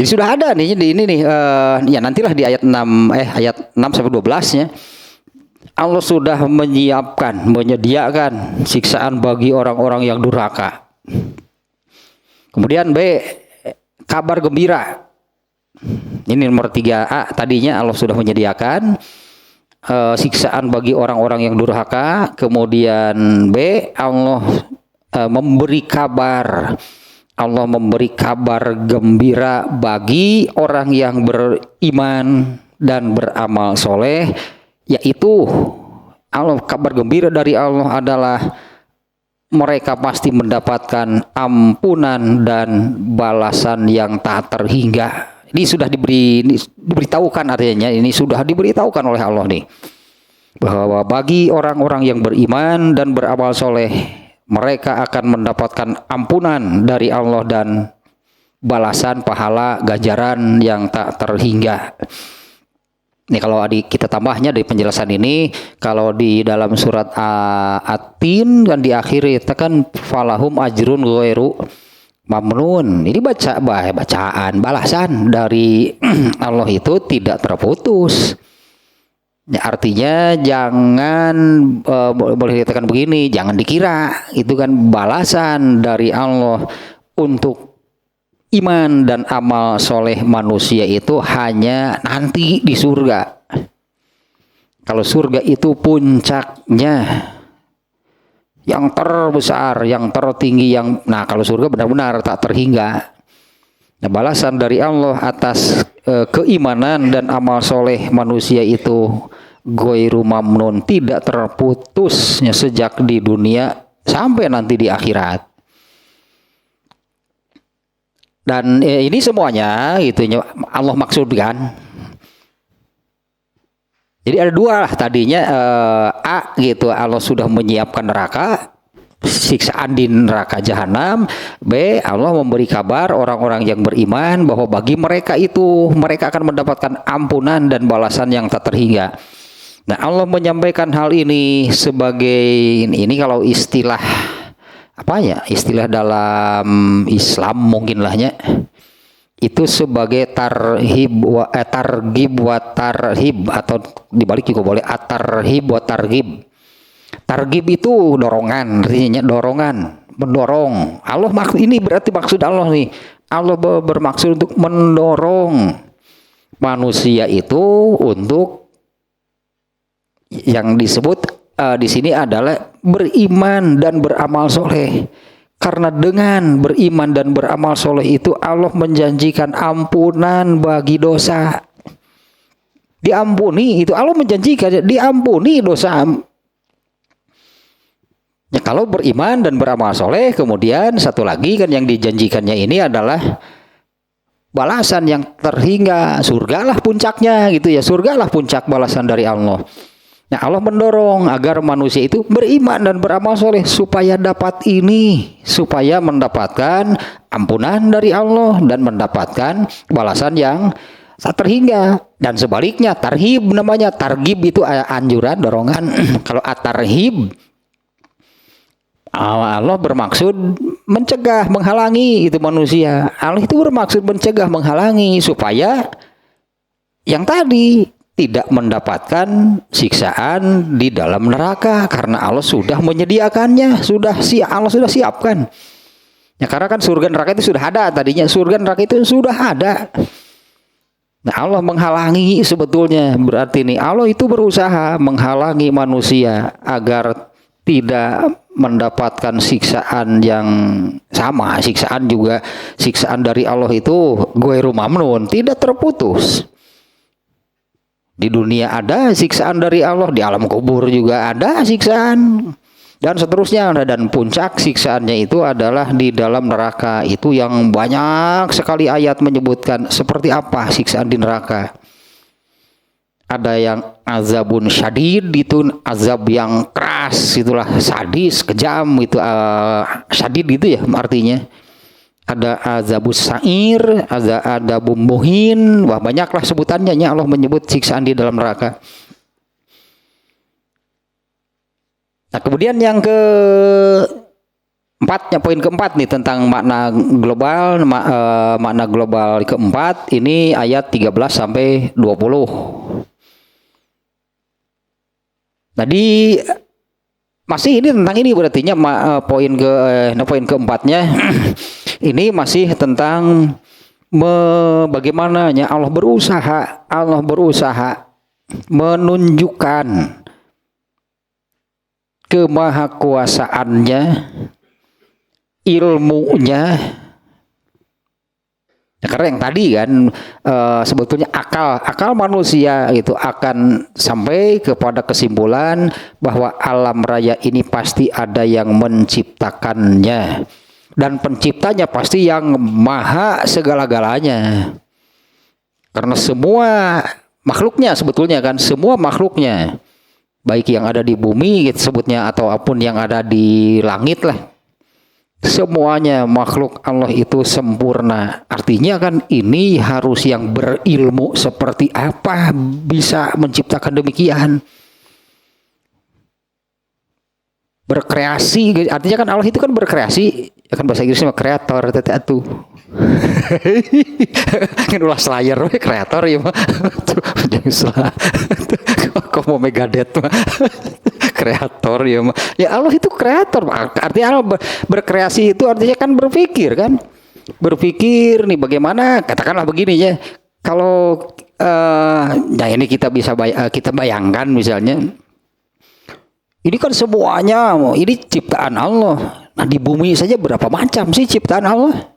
Jadi sudah ada nih ini nih ya nantilah di ayat 6 sampai 12-nya. Allah sudah menyediakan siksaan bagi orang-orang yang durhaka. Kemudian B, kabar gembira. Ini nomor 3A, tadinya Allah sudah menyediakan siksaan bagi orang-orang yang durhaka. Kemudian B, Allah memberi kabar. Allah memberi kabar gembira bagi orang yang beriman dan beramal soleh, yaitu Allah, kabar gembira dari Allah adalah mereka pasti mendapatkan ampunan dan balasan yang tak terhingga. Ini sudah diberitahukan, artinya ini sudah diberitahukan oleh Allah nih, bahwa bagi orang-orang yang beriman dan beramal soleh, mereka akan mendapatkan ampunan dari Allah dan balasan pahala ganjaran yang tak terhingga. Ini kalau kita tambahnya dari penjelasan ini, kalau di dalam surat At-Tin kan di akhir itu kan falahum ajrun ghairu mamnun. Ini bacaan balasan dari Allah itu tidak terputus. Ya, artinya jangan boleh dikatakan begini, jangan dikira itu kan balasan dari Allah untuk iman dan amal soleh manusia itu hanya nanti di surga. Kalau surga itu puncaknya yang terbesar, yang tertinggi, kalau surga benar-benar tak terhingga. Nah, balasan dari Allah atas keimanan dan amal soleh manusia itu ghairu mamnun, tidak terputusnya sejak di dunia sampai nanti di akhirat. Dan ini semuanya gitu Allah maksudkan. Jadi ada dua lah tadinya, A gitu, Allah sudah menyiapkan neraka, siksaan di neraka jahanam. B, Allah memberi kabar orang-orang yang beriman bahwa bagi mereka itu mereka akan mendapatkan ampunan dan balasan yang tak terhingga. Nah, Allah menyampaikan hal ini sebagai ini kalau istilah istilah dalam Islam mungkin lahnya itu sebagai targhib wa tarhib, atau dibalik juga boleh at-tarhib wa targhib. Targhib itu dorongan, artinya dorongan, mendorong. Allah ini berarti maksud Allah nih. Allah bermaksud untuk mendorong manusia itu untuk yang disebut di sini adalah beriman dan beramal soleh. Karena dengan beriman dan beramal soleh itu Allah menjanjikan ampunan bagi dosa. Diampuni, itu Allah menjanjikan diampuni dosa. Ya, kalau beriman dan beramal soleh, kemudian satu lagi kan yang dijanjikannya ini adalah balasan yang terhingga, surgalah puncaknya gitu ya, surgalah puncak balasan dari Allah. Nah, Allah mendorong agar manusia itu beriman dan beramal soleh supaya dapat ini, supaya mendapatkan ampunan dari Allah dan mendapatkan balasan yang tak terhingga. Dan sebaliknya, tarhib namanya, targhib itu anjuran, dorongan. Kalau at-tarhib, Allah bermaksud mencegah, menghalangi itu manusia. Allah itu bermaksud mencegah, menghalangi supaya yang tadi tidak mendapatkan siksaan di dalam neraka karena Allah sudah menyediakannya, Allah sudah siapkan. Ya, karena kan surga neraka itu sudah ada tadinya, surga neraka itu sudah ada. Nah, Allah menghalangi sebetulnya, berarti nih Allah itu berusaha menghalangi manusia agar tidak mendapatkan siksaan yang sama. Siksaan dari Allah itu ghairu mamnun, tidak terputus. Di dunia ada siksaan dari Allah, di alam kubur juga ada siksaan, dan seterusnya. Dan puncak siksaannya itu adalah di dalam neraka. Itu yang banyak sekali ayat menyebutkan seperti apa siksaan di neraka. Ada yang azabun syadid, itu azab yang keras, itulah sadis, kejam, itu syadid itu ya artinya. Ada azabus sa'ir, ada bumbuhin, wah banyaklah sebutannya. Allah menyebut siksaan di dalam neraka. Nah, kemudian yang poin keempat nih tentang makna global, makna global keempat ini ayat 13 sampai 20. Tadi masih ini tentang ini berartinya poin keempatnya ini masih tentang bagaimananya Allah berusaha menunjukkan kemahakuasaannya, ilmunya, Ya, karena yang tadi kan sebetulnya akal manusia gitu akan sampai kepada kesimpulan bahwa alam raya ini pasti ada yang menciptakannya dan penciptanya pasti yang maha segala-galanya. Karena semua makhluknya sebetulnya kan semua makhluknya baik yang ada di bumi gitu, sebutnya atau apapun yang ada di langit lah. Semuanya makhluk Allah itu sempurna. Artinya kan ini harus yang berilmu seperti apa bisa menciptakan demikian. Berkreasi, artinya kan Allah itu kan berkreasi. Ya kan bahasa Inggrisnya kreator, tetatu. Kan ulah slayer we kreator ya mah. Jangan salah. Kok mau Megadeth mah. Kreator ya mah. Ya Allah itu kreator. Artinya Allah berkreasi itu artinya kan berpikir kan. Berpikir nih bagaimana katakanlah begini ya. Kalau nah ini kita bisa kita bayangkan misalnya ini kan semuanya ini ciptaan Allah. Nah di bumi saja berapa macam sih ciptaan Allah?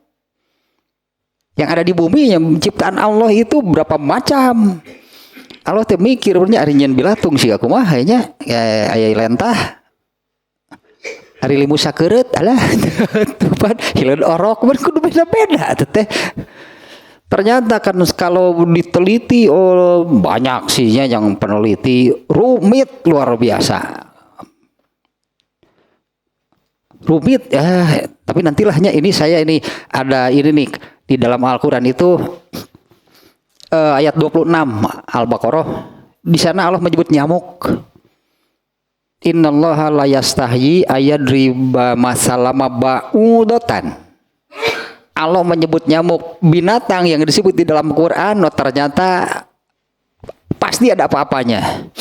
Yang ada di bumi yang ciptaan Allah itu berapa macam? Allah teh mikir bener ari nyen bilatung sih aku mah nya aya lentah. Ari limu sakeureut alah tupan hileun orok mun kudu beda-beda teh. Ternyata kan kalau diteliti banyak sih yang peneliti rumit luar biasa. Rumit ya, tapi nantilahnya ini saya ini ada ini nih di dalam Al-Qur'an itu ayat 26 Al-Baqarah di sana Allah menyebut nyamuk. Innallaha la yastahyi ayadriba masalama ba'udatan. Allah menyebut nyamuk binatang yang disebut di dalam Quran, ternyata pasti ada apa-apanya.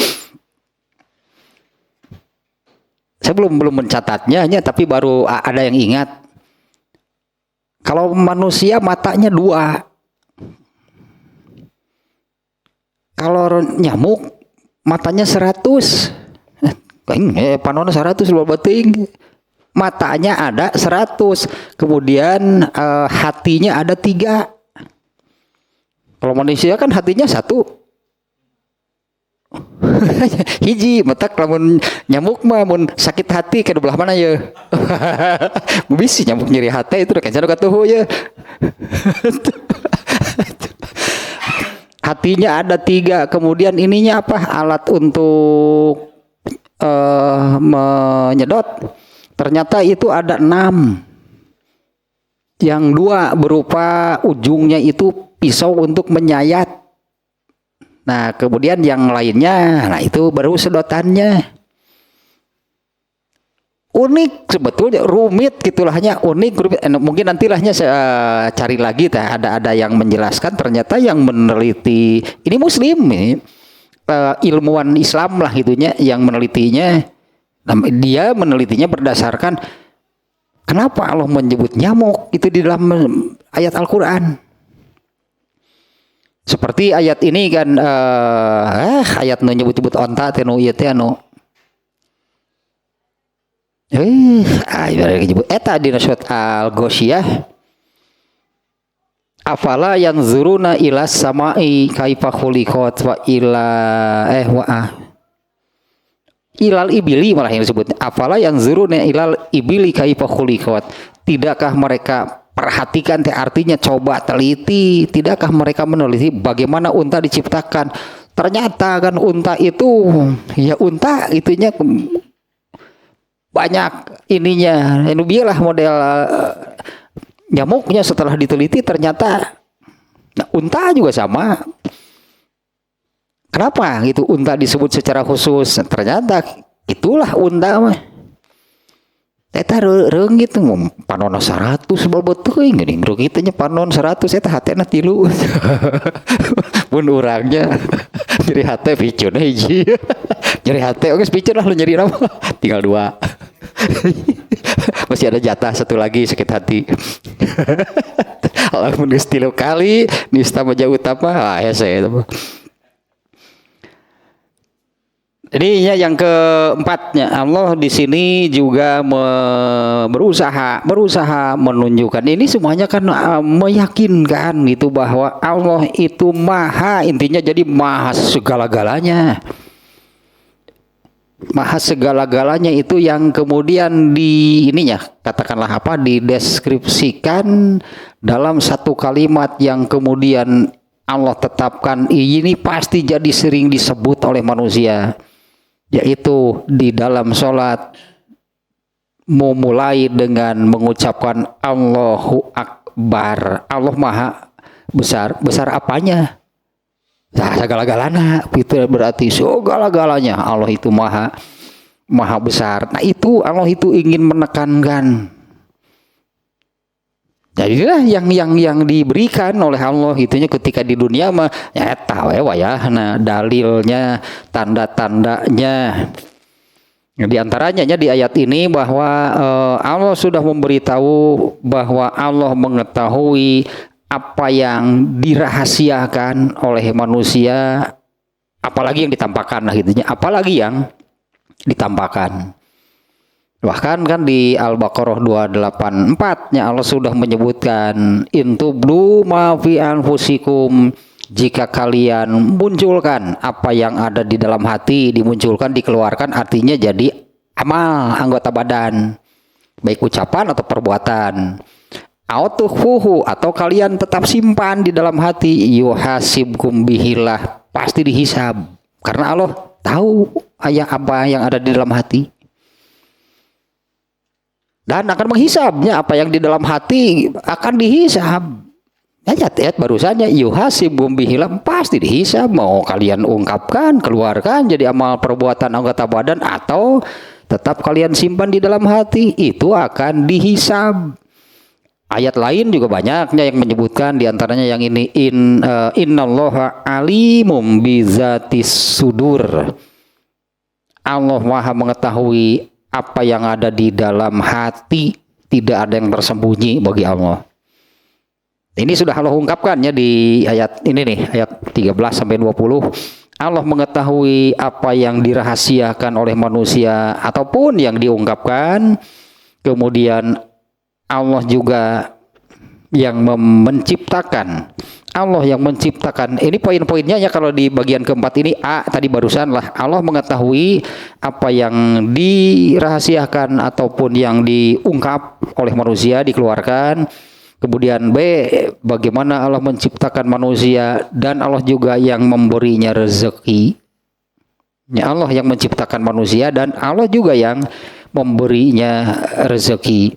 Saya belum mencatatnya, tapi baru ada yang ingat. Kalau manusia matanya 2. Kalau nyamuk matanya 100. Panon 100 loba teuing. Matanya ada 100. Kemudian hatinya ada 3. Kalau manusia kan hatinya 1. Hiji matak lamun nyamuk mah mun sakit hati ke belah mana ya. Bisi nyamuk nyeri hati itu kan cara katuh ya. Hatinya ada 3, kemudian ininya apa? Alat untuk menyedot. Ternyata itu ada 6. Yang 2 berupa ujungnya itu pisau untuk menyayat. Nah, kemudian yang lainnya, nah itu baru sedotannya. Unik sebetulnya, rumit gitulahnya, unik, rumit. Mungkin nantilahnya saya cari lagi, ada yang menjelaskan. Ternyata yang meneliti ini Muslim, ini ilmuwan Islam lah gitunya, yang menelitinya. Dia menelitinya berdasarkan kenapa Allah menyebut nyamuk itu di dalam ayat Al-Quran. Seperti ayat ini kan ayat nu nyebut-nyebut onta teh nu ieu teh anu ibarat nyebut eta dina surat Al-Ghasyiyah afala yanzuruna ila samai kaifa khuliqat wa ilal ibili malah yang disebut afala yanzuruna ilal ibili kaifa khuliqat. Tidakkah mereka perhatikan artinya coba teliti, tidakkah mereka meneliti bagaimana unta diciptakan? Ternyata kan unta itu ya unta itunya banyak ininya. Ini biarlah model nyamuknya setelah diteliti ternyata unta juga sama. Kenapa gitu unta disebut secara khusus? Ternyata itulah unta mah. Eta reunggit panon 100 balbot teuing geuning rugi teh nya panon 100 eta hatena 3. Mun urangnya nyeri hate picun hiji. Nyeri hate oge picun lah lu nyeri nama. Tinggal 2. Masih ada jatah 1 lagi sakit hati. Lamun geus 3 kali nista maja utama hese eta mah. Jadi ya, yang keempatnya Allah di sini juga berusaha menunjukkan ini semuanya kan meyakinkan itu bahwa Allah itu maha, intinya jadi maha segala-galanya. Maha segala-galanya itu yang kemudian katakanlah dideskripsikan dalam satu kalimat yang kemudian Allah tetapkan ini pasti jadi sering disebut oleh manusia, yaitu di dalam sholat memulai dengan mengucapkan Allahu Akbar. Allah maha besar. Besar apanya? Nah, segala-galanya. Itu berarti segala-galanya Allah itu maha besar. Nah, itu Allah itu ingin menekankan. Jadilah yang diberikan oleh Allah itunya ketika di dunia mah ya tahu ya, nah dalilnya, tanda-tandanya. Di antaranya di ayat ini bahwa Allah sudah memberitahu bahwa Allah mengetahui apa yang dirahasiakan oleh manusia, apalagi yang ditampakkan apalagi yang ditampakkan. Bahkan kan di Al-Baqarah 284-nya Allah sudah menyebutkan intublu ma fi anfusikum, jika kalian munculkan apa yang ada di dalam hati, dimunculkan, dikeluarkan, artinya jadi amal anggota badan, baik ucapan atau perbuatan. Autukhfuhu, atau kalian tetap simpan di dalam hati, yuhasibkum bihillah, pasti dihisab karena Allah tahu apa yang ada di dalam hati. Dan akan menghisabnya, apa yang di dalam hati akan dihisab. Ayat barusannya yuhasibum bihilam, pasti dihisab, mau kalian ungkapkan, keluarkan jadi amal perbuatan anggota badan atau tetap kalian simpan di dalam hati, itu akan dihisab. Ayat lain juga banyaknya yang menyebutkan, diantaranya yang ini innallaha alimum bizatis sudur. Allah maha mengetahui apa yang ada di dalam hati, tidak ada yang tersembunyi bagi Allah. Ini sudah Allah ungkapkannya di ayat ini nih, ayat 13 sampai 20. Allah mengetahui apa yang dirahasiakan oleh manusia ataupun yang diungkapkan. Kemudian Allah juga yang menciptakan. Allah yang menciptakan. Ini poin-poinnya ya, kalau di bagian keempat ini tadi barusan lah, Allah mengetahui apa yang dirahasiakan ataupun yang diungkap oleh manusia, dikeluarkan. Kemudian B, bagaimana Allah menciptakan manusia, dan Allah juga yang memberinya rezeki. Ya, Allah yang menciptakan manusia dan Allah juga yang memberinya rezeki.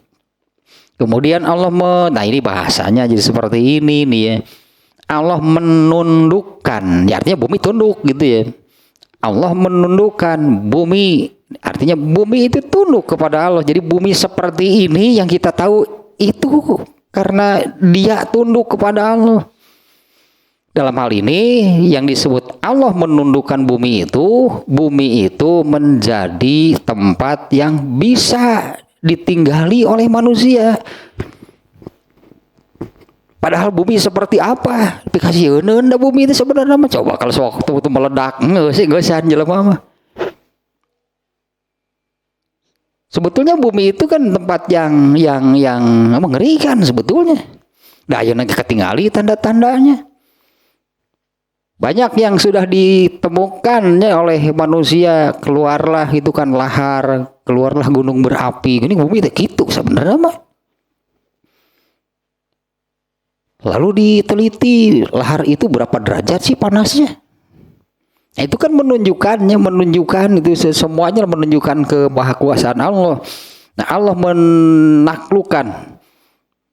Kemudian Allah nah ini bahasanya jadi seperti ini nih ya. Allah menundukkan, ya artinya bumi tunduk gitu ya. Allah menundukkan bumi, artinya bumi itu tunduk kepada Allah. Jadi bumi seperti ini yang kita tahu itu karena dia tunduk kepada Allah. Dalam hal ini yang disebut Allah menundukkan bumi itu menjadi tempat yang bisa ditinggali oleh manusia. Padahal bumi seperti apa? Dikasih anda bumi itu sebenarnya mah, coba kalau sewaktu itu meledak, nggak sih jelema mah. Sebetulnya bumi itu kan tempat yang mengerikan sebetulnya. Nah, ayeuna ketinggali tanda-tandanya. Banyak yang sudah ditemukannya oleh manusia, keluarlah itu kan lahar, keluarlah gunung berapi. Ini bumi itu gitu sebenarnya mah. Lalu diteliti lahar itu berapa derajat sih panasnya. Nah, itu kan menunjukkan itu semuanya menunjukkan kemahakuasaan Allah. Nah, Allah menaklukkan,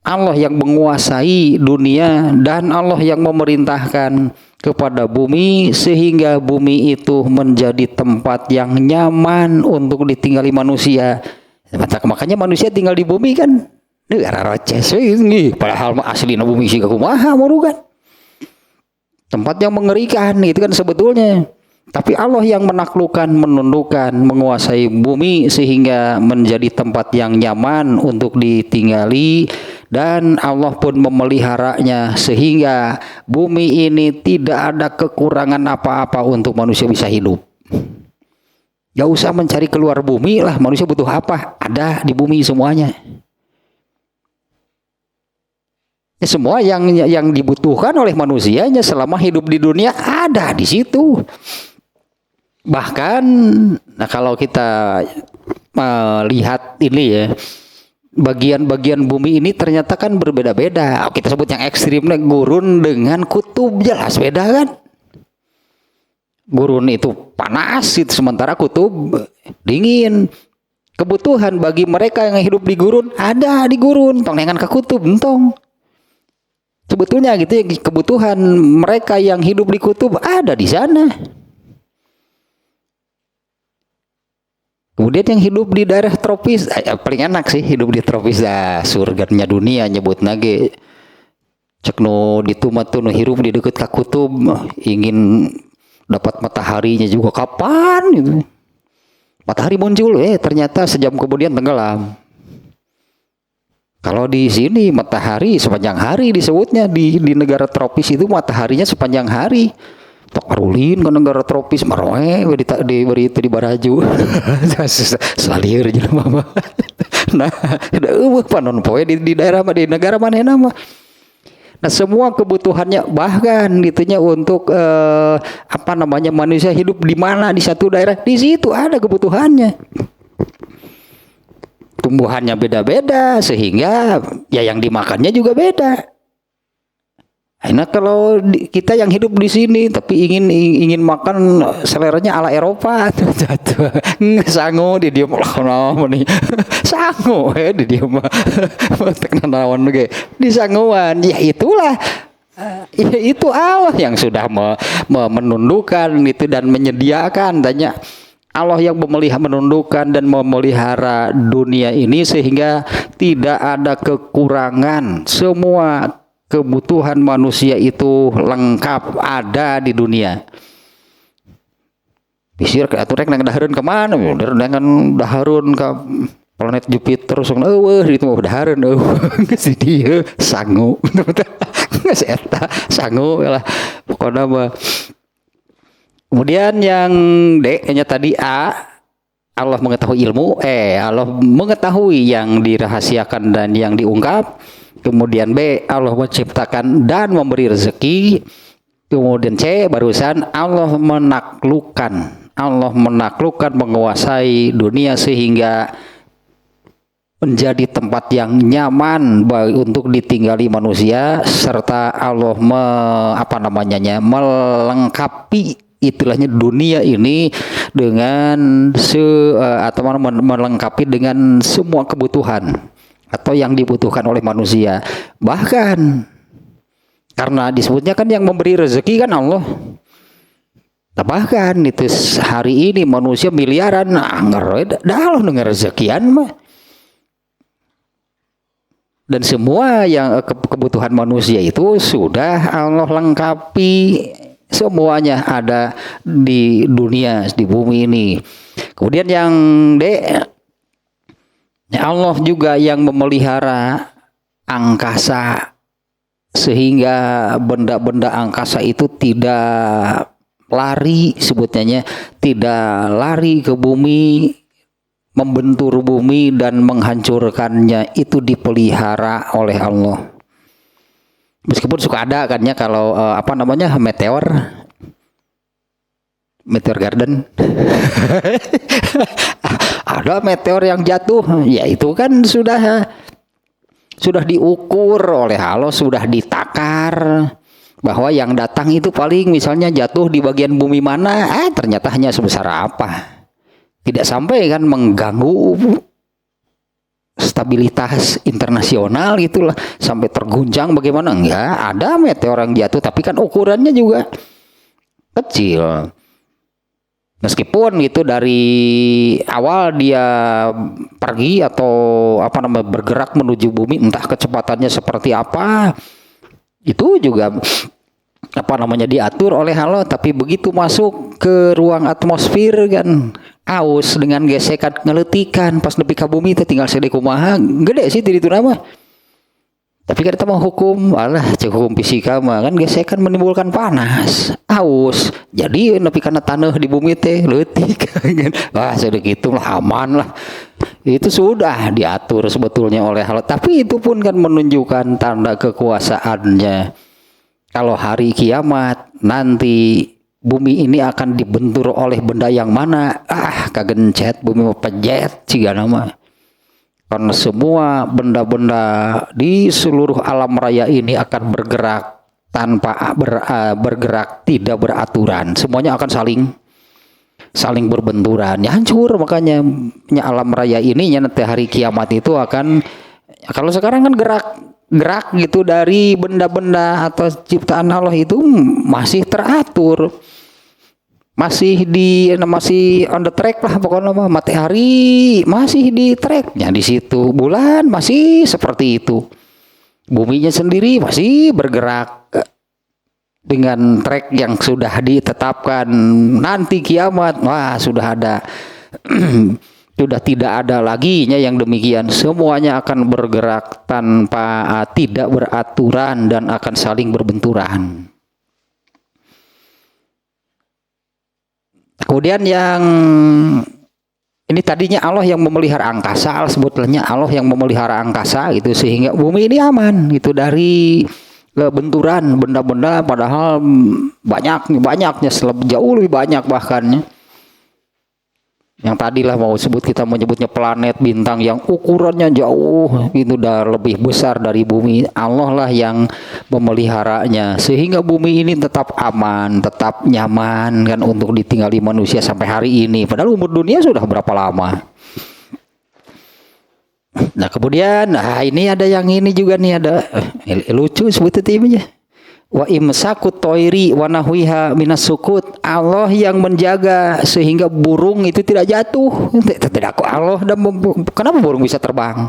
Allah yang menguasai dunia dan Allah yang memerintahkan kepada bumi sehingga bumi itu menjadi tempat yang nyaman untuk ditinggali manusia. Makanya manusia tinggal di bumi kan negara roces ini, padahal asli bumi sih kumaha kan. Tempat yang mengerikan itu kan sebetulnya. Tapi Allah yang menaklukkan, menundukkan, menguasai bumi sehingga menjadi tempat yang nyaman untuk ditinggali, dan Allah pun memeliharanya sehingga bumi ini tidak ada kekurangan apa-apa untuk manusia bisa hidup. Gak usah mencari keluar bumi lah, manusia butuh apa? Ada di bumi semuanya. Ya, semua yang dibutuhkan oleh manusianya selama hidup di dunia ada di situ. Bahkan, nah kalau kita lihat ini ya, bagian-bagian bumi ini ternyata kan berbeda-beda. Kita sebut yang ekstrimnya gurun dengan kutub, jelas beda kan. Gurun itu panas, sementara kutub dingin. Kebutuhan bagi mereka yang hidup di gurun ada di gurun, tong dengan ke kutub, entong. Sebetulnya gitu ya, kebutuhan mereka yang hidup di kutub ada di sana. Kemudian yang hidup di daerah tropis, paling enak sih hidup di tropis, surganya dunia nyebut nage. Cek no ditumat tuh no hirup di deket ka kutub, ingin dapat mataharinya juga kapan gitu. Matahari muncul, ternyata sejam kemudian tenggelam. Kalau di sini matahari sepanjang hari disebutnya di negara tropis itu mataharinya sepanjang hari. Tok arulin ke negara tropis maroe diberi itu di baraju. Salir jelema mah. Nah, panon poe di daerah di negara mana nama. Nah, semua kebutuhannya bahkan itunya untuk manusia hidup di mana di satu daerah, di situ ada kebutuhannya. Tumbuhannya beda-beda sehingga ya yang dimakannya juga beda. Nah, kalau kita yang hidup di sini tapi ingin makan seleranya ala Eropa, sangu di dia malah nih, sangu di dia mah teknanawan ge di sanguan, ya itulah. Ya itu Allah yang sudah menundukkan itu dan menyediakan tanya. Allah yang menundukkan dan memelihara dunia ini sehingga tidak ada kekurangan. Semua kebutuhan manusia itu lengkap ada di dunia. Bisir atuh rek nang dahareun ka mana? Dengan dahareun ka planet Jupiter eueuh itu mah dahareun geus di dieu sangu. Geus eta sangu lah. Pokona mah. Kemudian yang D-nya tadi A, Allah mengetahui ilmu, Allah mengetahui yang dirahasiakan dan yang diungkap. Kemudian B, Allah menciptakan dan memberi rezeki. Kemudian C, barusan Allah menaklukkan menguasai dunia sehingga menjadi tempat yang nyaman untuk ditinggali manusia serta Allah melengkapi itulahnya dunia ini dengan melengkapi dengan semua kebutuhan atau yang dibutuhkan oleh manusia. Bahkan karena disebutnya kan yang memberi rezeki kan Allah. Nah, bahkan itu hari ini manusia miliaran dah dengan rezekian mah. Dan semua yang kebutuhan manusia itu sudah Allah lengkapi. Semuanya ada di dunia, di bumi ini. Kemudian yang D, Allah juga yang memelihara angkasa sehingga benda-benda angkasa itu tidak lari, sebutnya tidak lari ke bumi, membentur bumi dan menghancurkannya, itu dipelihara oleh Allah. Meskipun suka ada kan ya kalau meteor garden ada meteor yang jatuh, ya itu kan sudah diukur oleh Allah, sudah ditakar bahwa yang datang itu paling misalnya jatuh di bagian bumi mana, ternyata hanya sebesar apa, tidak sampai kan mengganggu stabilitas internasional gitulah sampai terguncang bagaimana, enggak, ada meteor yang jatuh tapi kan ukurannya juga kecil. Meskipun gitu dari awal dia pergi atau bergerak menuju bumi, entah kecepatannya seperti apa, itu juga diatur oleh Allah, tapi begitu masuk ke ruang atmosfer kan aus dengan gesekan ngeletikan pas nepi ka bumi teh tinggal sede kumaha gede sih di ditu nama. Tapi kan kita mau hukum, alah cek hukum fisika mah kan gesekan menimbulkan panas, aus. Jadi nepi kana tanah di bumi teh leutik. Wah, sudah gitu lah aman lah. Itu sudah diatur sebetulnya oleh Allah. Tapi itu pun kan menunjukkan tanda kekuasaannya. Kalau hari kiamat nanti bumi ini akan dibentur oleh benda yang mana? Kagencet bumi mau pejet ciga nama. Karena semua benda-benda di seluruh alam raya ini akan bergerak tanpa bergerak tidak beraturan. Semuanya akan saling berbenturan. Ya hancur makanya alam raya ini nanti hari kiamat itu akan, kalau sekarang kan gerak gitu dari benda-benda atau ciptaan Allah itu masih teratur. Masih on the track lah pokoknya. Matahari masih di tracknya di situ, bulan masih seperti itu, buminya sendiri masih bergerak dengan track yang sudah ditetapkan. Nanti kiamat sudah ada sudah tidak ada lagi yang demikian, semuanya akan bergerak tanpa tidak beraturan dan akan saling berbenturan. Kemudian yang ini tadinya Allah yang memelihara angkasa, sebetulnya Allah yang memelihara angkasa gitu sehingga bumi ini aman gitu dari benturan benda-benda, padahal banyaknya jauh lebih banyak bahkan yang tadilah mau kita menyebutnya planet bintang yang ukurannya jauh itu udah lebih besar dari bumi. Allah lah yang memeliharanya sehingga bumi ini tetap aman, tetap nyaman kan untuk ditinggali manusia sampai hari ini. Padahal umur dunia sudah berapa lama. Nah kemudian ini ada yang ini juga nih, ada lucu sebetulnya timnya. Wa imsakut toiri wa nahwiha minas sukut. Allah yang menjaga sehingga burung itu tidak jatuh. Tidak kok Allah, dan kenapa burung bisa terbang?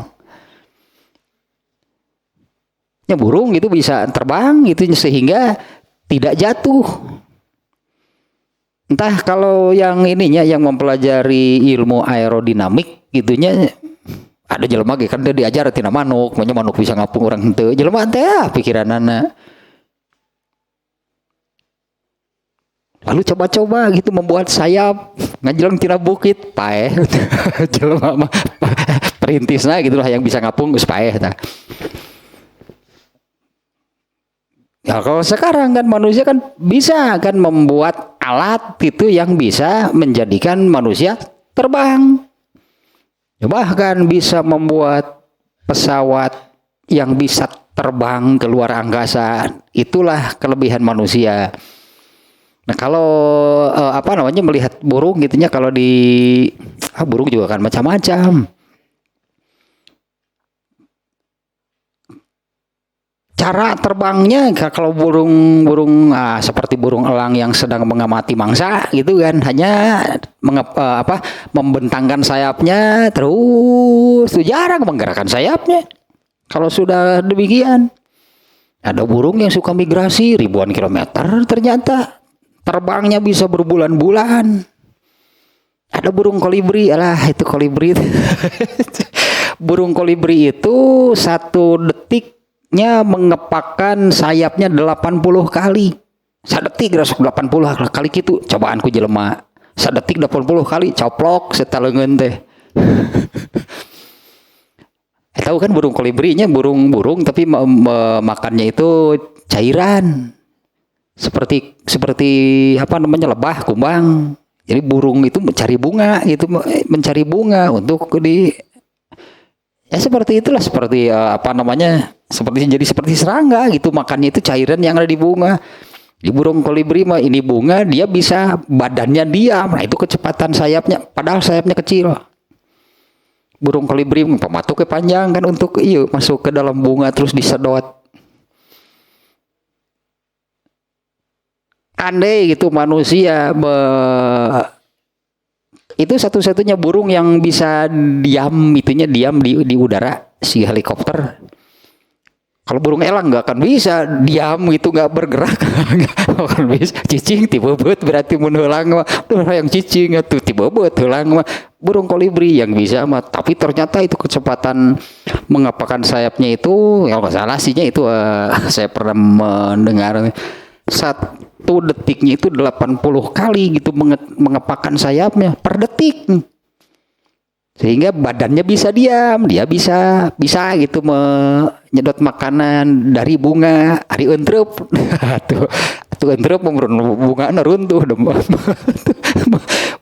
Ya burung itu bisa terbang gitu sehingga tidak jatuh. Entah kalau yang ininya yang mempelajari ilmu aerodinamik gitunya, ada jelema ge kan dia diajar tina manuk, manuk bisa ngapung orang henteu. Jelema teh pikiranana. Lalu coba-coba gitu membuat sayap ngajelang tina bukit paeh. Jelema mah perintisna gitulah yang bisa ngapung geus paeh tah. Ya kalau sekarang kan manusia kan bisa kan membuat alat itu yang bisa menjadikan manusia terbang. Ya bahkan bisa membuat pesawat yang bisa terbang ke luar angkasa. Itulah kelebihan manusia. Nah kalau melihat burung gitunya, kalau di burung juga kan macam-macam. Cara terbangnya kalau burung seperti burung elang yang sedang mengamati mangsa gitu kan, hanya membentangkan sayapnya terus, jarang menggerakkan sayapnya. Kalau sudah demikian, ada burung yang suka migrasi ribuan kilometer, ternyata terbangnya bisa berbulan-bulan. Ada burung kolibri, itu kolibri. Burung kolibri itu 1 detiknya mengepakkan sayapnya 80 kali. 1 detik rasuk 80 kali gitu. Cobaan ku jelema. 1 detik 80 kali coplok setaleungeun teh. Tahu kan burung kolibrinya burung tapi makannya itu cairan. Seperti lebah, kumbang. Jadi burung itu mencari bunga untuk seperti itulah, seperti seperti serangga gitu, makannya itu cairan yang ada di bunga. Di burung kolibri mah ini bunga, dia bisa badannya diam. Nah itu kecepatan sayapnya, padahal sayapnya kecil. Burung kolibri pematuknya panjang kan untuk masuk ke dalam bunga terus disedot. Andai gitu manusia itu satu-satunya burung yang bisa diam di udara, si helikopter. Kalau burung elang nggak akan bisa diam gitu, nggak bergerak. Nggak akan bisa. Cicing tiba-tiba berarti mun heulang mah yang cicing atuh tiba-tiba heulang mah burung kolibri yang bisa mah, tapi ternyata itu kecepatan mengepakkan sayapnya itu, kalau nggak salah sihnya itu saya pernah mendengar 1 detiknya itu 80 kali gitu mengepakkan sayapnya per detik, sehingga badannya bisa diam, dia bisa gitu menyedot makanan dari bunga hari entrep tuh entrep bunga runtuh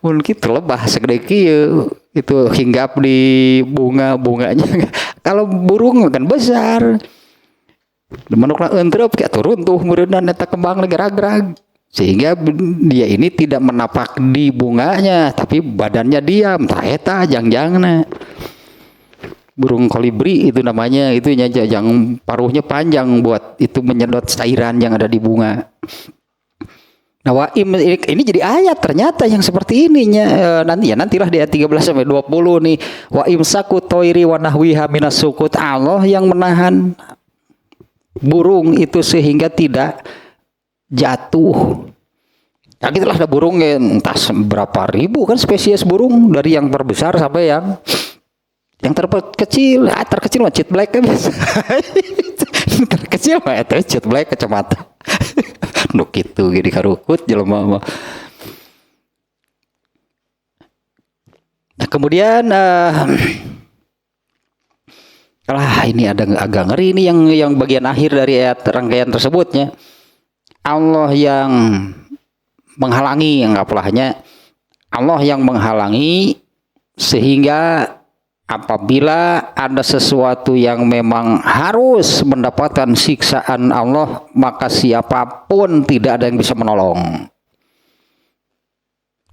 mungkin terlebah segede kieu itu hinggap di bunganya. Kalau burung kan besar, manukna entrep kayak turun tuh meureunna eta kembang gerak-gerak, sehingga dia ini tidak menapak di bunganya tapi badannya diam. Tah eta jangjangna burung kolibri itu namanya, itu yang paruhnya panjang buat itu menyedot cairan yang ada di bunga. Nah, wa'im ini jadi ayat ternyata yang seperti ininya nantilah di ayat 13 sampai 20 nih. Wa'im saku toiri wa nahwiha minas sukut, Allah yang menahan burung itu sehingga tidak jatuh. Ya gitulah, ada burung entah berapa ribu kan spesies burung, dari yang terbesar sampai yang terkecil. Terkecil mah cheat black kan. Terkecil mah eta cheat black kacamata. Nuk kitu ge dikarukut jelema mah. Nah, kemudian ini ada agak ngeri ini yang bagian akhir dari ayat rangkaian tersebutnya. Allah yang menghalangi, anggaplah Allah yang menghalangi sehingga apabila ada sesuatu yang memang harus mendapatkan siksaan Allah, maka siapapun tidak ada yang bisa menolong.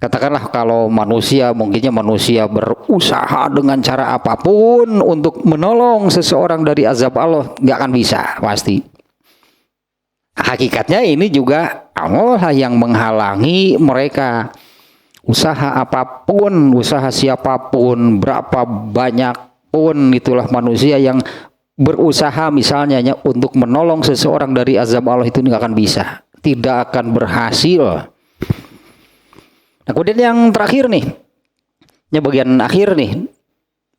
Katakanlah kalau manusia, mungkinnya manusia berusaha dengan cara apapun untuk menolong seseorang dari azab Allah, nggak akan bisa pasti. Hakikatnya ini juga Allah yang menghalangi mereka. Usaha apapun, usaha siapapun, berapa banyak pun itulah manusia yang berusaha misalnya untuk menolong seseorang dari azab Allah, itu nggak akan bisa, tidak akan berhasil. Nah, kemudian yang terakhir nih, bagian akhir nih,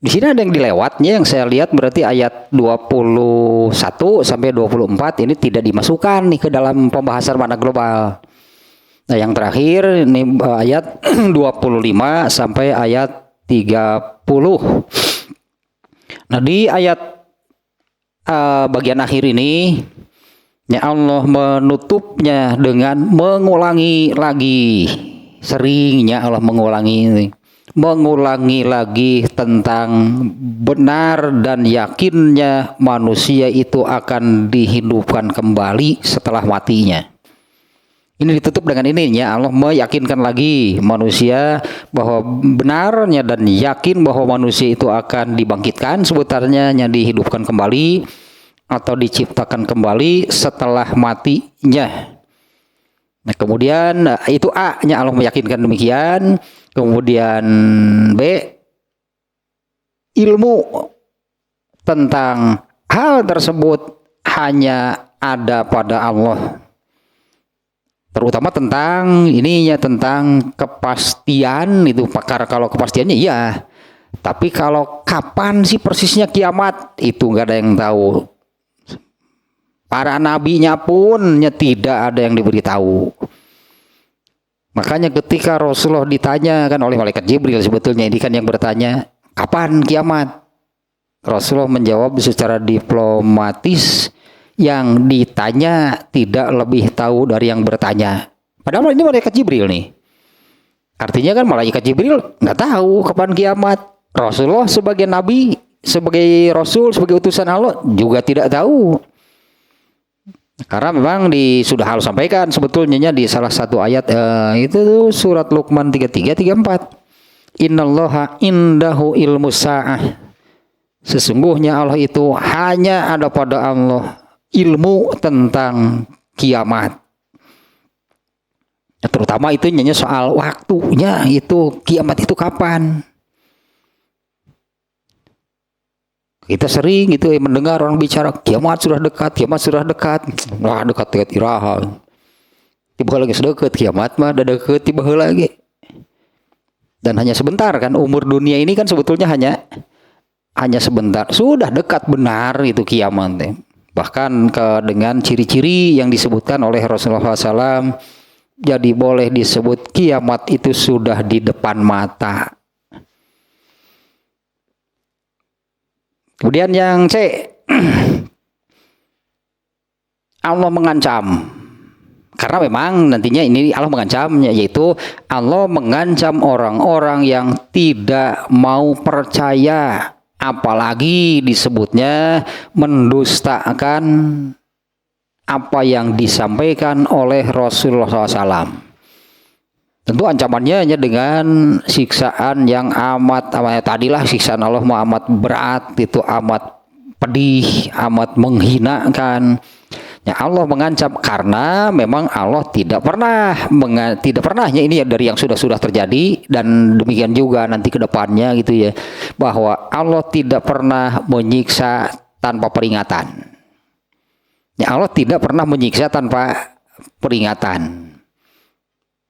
di sini ada yang dilewatnya yang saya lihat, berarti ayat 21 sampai 24 ini tidak dimasukkan nih ke dalam pembahasan makna global. Nah, yang terakhir ini ayat 25 sampai ayat 30. Nah, di ayat bagian akhir ini Allah menutupnya dengan mengulangi lagi, seringnya Allah mengulangi lagi tentang benar dan yakinnya manusia itu akan dihidupkan kembali setelah matinya. Ini ditutup dengan ininya, Allah meyakinkan lagi manusia bahwa benarnya dan yakin bahwa manusia itu akan dibangkitkan, sebutannya dihidupkan kembali atau diciptakan kembali setelah matinya. Nah, kemudian itu A-nya, Allah meyakinkan demikian. Kemudian B, ilmu tentang hal tersebut hanya ada pada Allah. Terutama tentang ininya, tentang kepastian itu. Karena kalau kepastiannya iya, tapi kalau kapan sih persisnya kiamat itu nggak ada yang tahu. Para nabinya pun tidak ada yang diberitahu. Makanya ketika Rasulullah ditanya kan oleh malaikat Jibril, sebetulnya ini kan yang bertanya kapan kiamat, Rasulullah menjawab secara diplomatis, yang ditanya tidak lebih tahu dari yang bertanya. Padahal ini malaikat Jibril nih. Artinya kan malaikat Jibril nggak tahu kapan kiamat. Rasulullah sebagai nabi, sebagai rasul, sebagai utusan Allah juga tidak tahu. Karena memang sudah harus sampaikan sebetulnya di salah satu ayat itu surat Luqman 33-34. Innallaha indahu ilmus sa'ah. Sesungguhnya Allah itu hanya ada pada Allah ilmu tentang kiamat. Terutama itu soal waktunya, itu kiamat itu kapan. Kita sering itu mendengar orang bicara kiamat sudah dekat, kiamat sudah dekat. Wah, dekat iraha. Tiba lagi sedekat kiamat mah, ada dekat tiba lagi. Dan hanya sebentar kan, umur dunia ini kan sebetulnya hanya sebentar. Sudah dekat benar itu kiamat. Bahkan dengan ciri-ciri yang disebutkan oleh Rasulullah SAW, jadi boleh disebut kiamat itu sudah di depan mata. Kemudian yang C, Allah mengancam. Karena memang nantinya ini Allah mengancamnya, yaitu Allah mengancam orang-orang yang tidak mau percaya, apalagi disebutnya mendustakan apa yang disampaikan oleh Rasulullah SAW. Tentu ancamannya hanya dengan siksaan yang tadilah siksaan Allah amat berat, itu amat pedih, amat menghinakan. Ya, Allah mengancam karena memang Allah tidak pernahnya ini dari yang sudah terjadi, dan demikian juga nanti ke depannya gitu ya, bahwa Allah tidak pernah menyiksa tanpa peringatan. Ya, Allah tidak pernah menyiksa tanpa peringatan.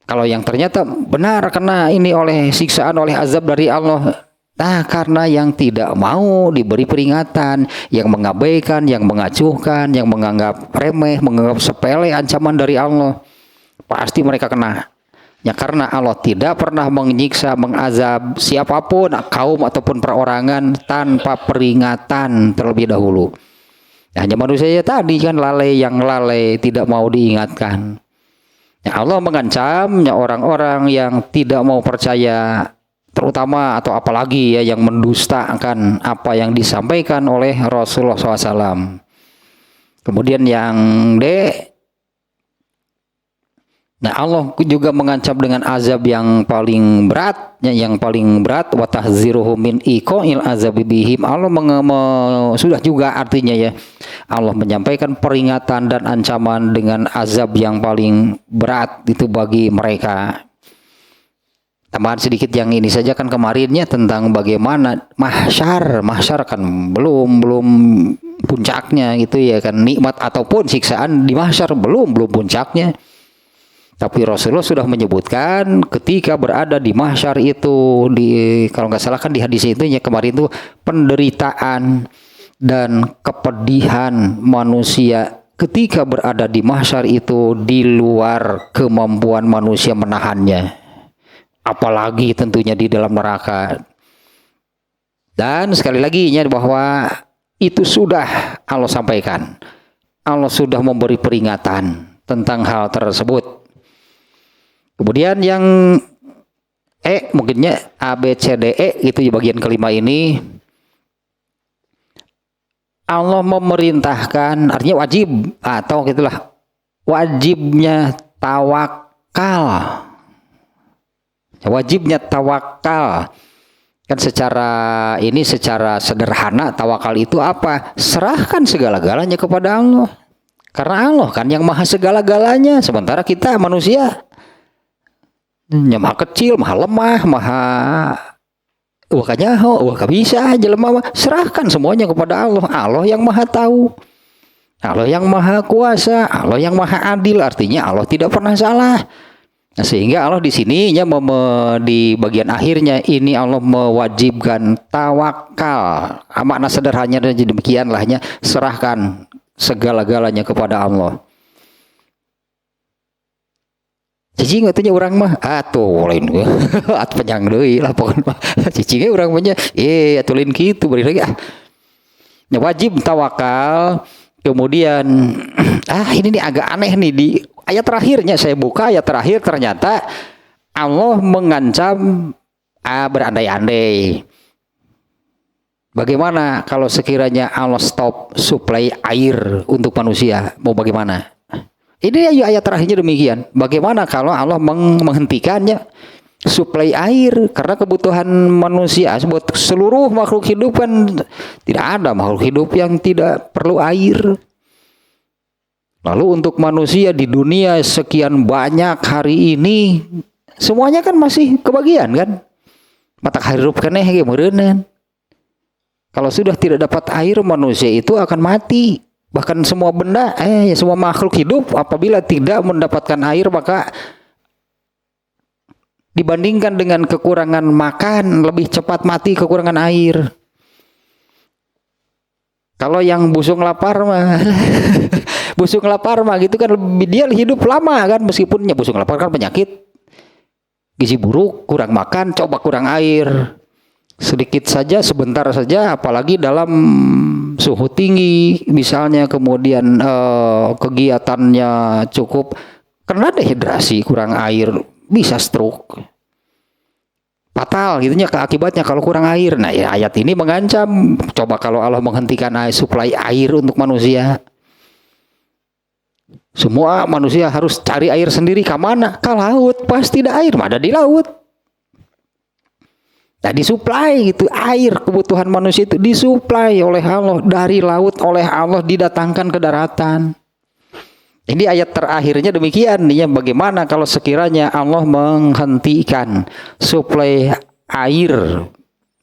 Kalau yang ternyata benar karena ini oleh siksaan, oleh azab dari Allah, nah karena yang tidak mau diberi peringatan, yang mengabaikan, yang mengacuhkan, yang menganggap remeh, menganggap sepele ancaman dari Allah, pasti mereka kena. Ya, karena Allah tidak pernah menyiksa, mengazab siapapun, kaum ataupun perorangan tanpa peringatan terlebih dahulu. Ya, hanya manusia tadi kan yang lalai tidak mau diingatkan. Ya, Allah mengancamnya orang-orang yang tidak mau percaya, terutama atau apalagi ya yang mendustakan apa yang disampaikan oleh Rasulullah SAW. Kemudian yang D, nah Allah juga mengancam dengan azab yang paling berat, wa tahziruhum min iqa'il azabi bihim. Allah sudah juga artinya ya, Allah menyampaikan peringatan dan ancaman dengan azab yang paling berat itu bagi mereka. Tambahan sedikit yang ini saja kan kemarinnya tentang bagaimana mahsyar kan belum puncaknya gitu ya kan, nikmat ataupun siksaan di mahsyar belum puncaknya. Tapi Rasulullah sudah menyebutkan ketika berada di mahsyar itu, kalau nggak salah kan di hadis itu ya kemarin itu, penderitaan dan kepedihan manusia ketika berada di mahsyar itu di luar kemampuan manusia menahannya, apalagi tentunya di dalam neraka. Dan sekali lagi ya, bahwa itu sudah Allah sampaikan, Allah sudah memberi peringatan tentang hal tersebut. Kemudian yang mungkinnya A, B, C, D, E gitu ya, bagian kelima ini Allah memerintahkan, artinya wajib atau gitulah, wajibnya tawakal. Wajibnya tawakal. Kan secara sederhana tawakal itu apa? Serahkan segala-galanya kepada Allah. Karena Allah kan yang maha segala-galanya, sementara kita manusia maha kecil, maha lemah, maha bisa aja lemah. Serahkan semuanya kepada Allah. Allah yang maha tahu, Allah yang maha kuasa, Allah yang maha adil. Artinya Allah tidak pernah salah. Nah, sehingga Allah di sini di bagian akhirnya ini Allah mewajibkan tawakal. Makna sederhananya demikianlahnya, serahkan segala-galanya kepada Allah. Cicing katanya orang mah atuh lain at penyang deui lah pokoknya cicingnya orang punya atuh lain kitu bari lagi Ya, wajib tawakal. Kemudian ini nih agak aneh nih, di ayat terakhirnya saya buka ayat terakhir, ternyata Allah mengancam berandai-andai. Bagaimana kalau sekiranya Allah stop suplai air untuk manusia, mau bagaimana? Ini ayat terakhirnya demikian. Bagaimana kalau Allah menghentikannya suplai air karena kebutuhan manusia, buat seluruh makhluk hidup kan tidak ada makhluk hidup yang tidak perlu air. Lalu untuk manusia di dunia sekian banyak hari ini, semuanya kan masih kebagian kan? Mata hirup keneh ge meureun. Kalau sudah tidak dapat air, manusia itu akan mati. Bahkan semua benda, semua makhluk hidup apabila tidak mendapatkan air maka dibandingkan dengan kekurangan makan, lebih cepat mati kekurangan air. Kalau yang busung lapar mah busung lapar mah gitu kan dia hidup lama kan, meskipun busung lapar kan penyakit gizi buruk, kurang makan, coba kurang air. Sedikit saja, sebentar saja, apalagi dalam suhu tinggi misalnya, kemudian kegiatannya cukup, karena dehidrasi, kurang air, bisa stroke. Fatal gitunya akibatnya kalau kurang air. Nah ya, ayat ini mengancam, coba kalau Allah menghentikan suplai air untuk manusia. Semua manusia harus cari air sendiri, ke mana? Ke laut. Pasti ada air, ada di laut. Nah disuplai gitu, air kebutuhan manusia itu disuplai oleh Allah dari laut, oleh Allah didatangkan ke daratan. Ini ayat terakhirnya demikian, ya, bagaimana kalau sekiranya Allah menghentikan suplai air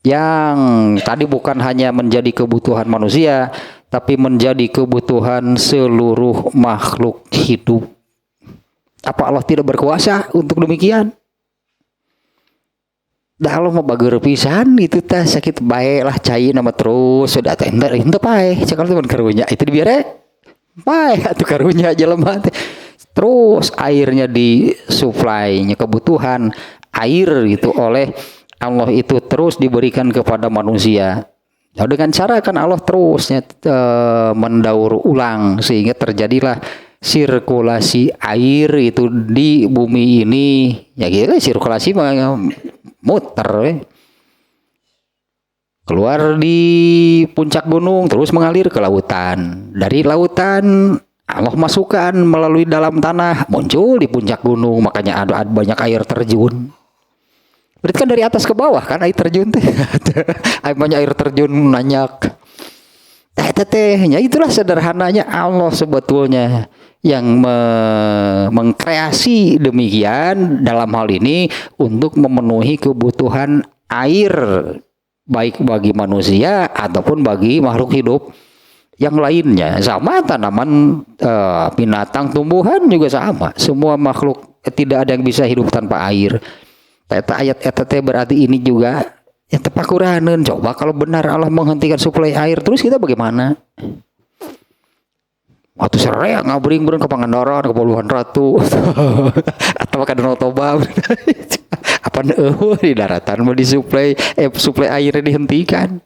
yang tadi bukan hanya menjadi kebutuhan manusia, tapi menjadi kebutuhan seluruh makhluk hidup. Apa Allah tidak berkuasa untuk demikian? Dah Allah mau bager pisan itu teh sakit bae lah cai nama terus sudah teh henteu pae cakal teman karunya itu dibiare pae atuh karunya jelema teh terus airnya disuplainya kebutuhan air gitu oleh Allah itu terus diberikan kepada manusia. Nah, dengan cara kan Allah terusnya mendaur ulang sehingga terjadilah sirkulasi air itu di bumi ini ya gitu, sirkulasi muter keluar di puncak gunung terus mengalir ke lautan, dari lautan Allah masukkan melalui dalam tanah muncul di puncak gunung, makanya ada banyak air terjun. Berarti kan dari atas ke bawah kan air terjun teh banyak air terjun nanyak. Ya itulah sederhananya Allah sebetulnya yang mengkreasi demikian dalam hal ini untuk memenuhi kebutuhan air baik bagi manusia ataupun bagi makhluk hidup yang lainnya. Sama tanaman, binatang, tumbuhan juga sama. Semua makhluk tidak ada yang bisa hidup tanpa air. Ayat berarti ini juga yang tepakuraneun. Coba kalau benar Allah menghentikan suplai air, terus kita bagaimana? Waktu sereak ngabring-bring ke Pangandaran, ke Puluhan Ratu, atau ke Danau Toba, apa di daratan mau disuplai, suplai airnya dihentikan.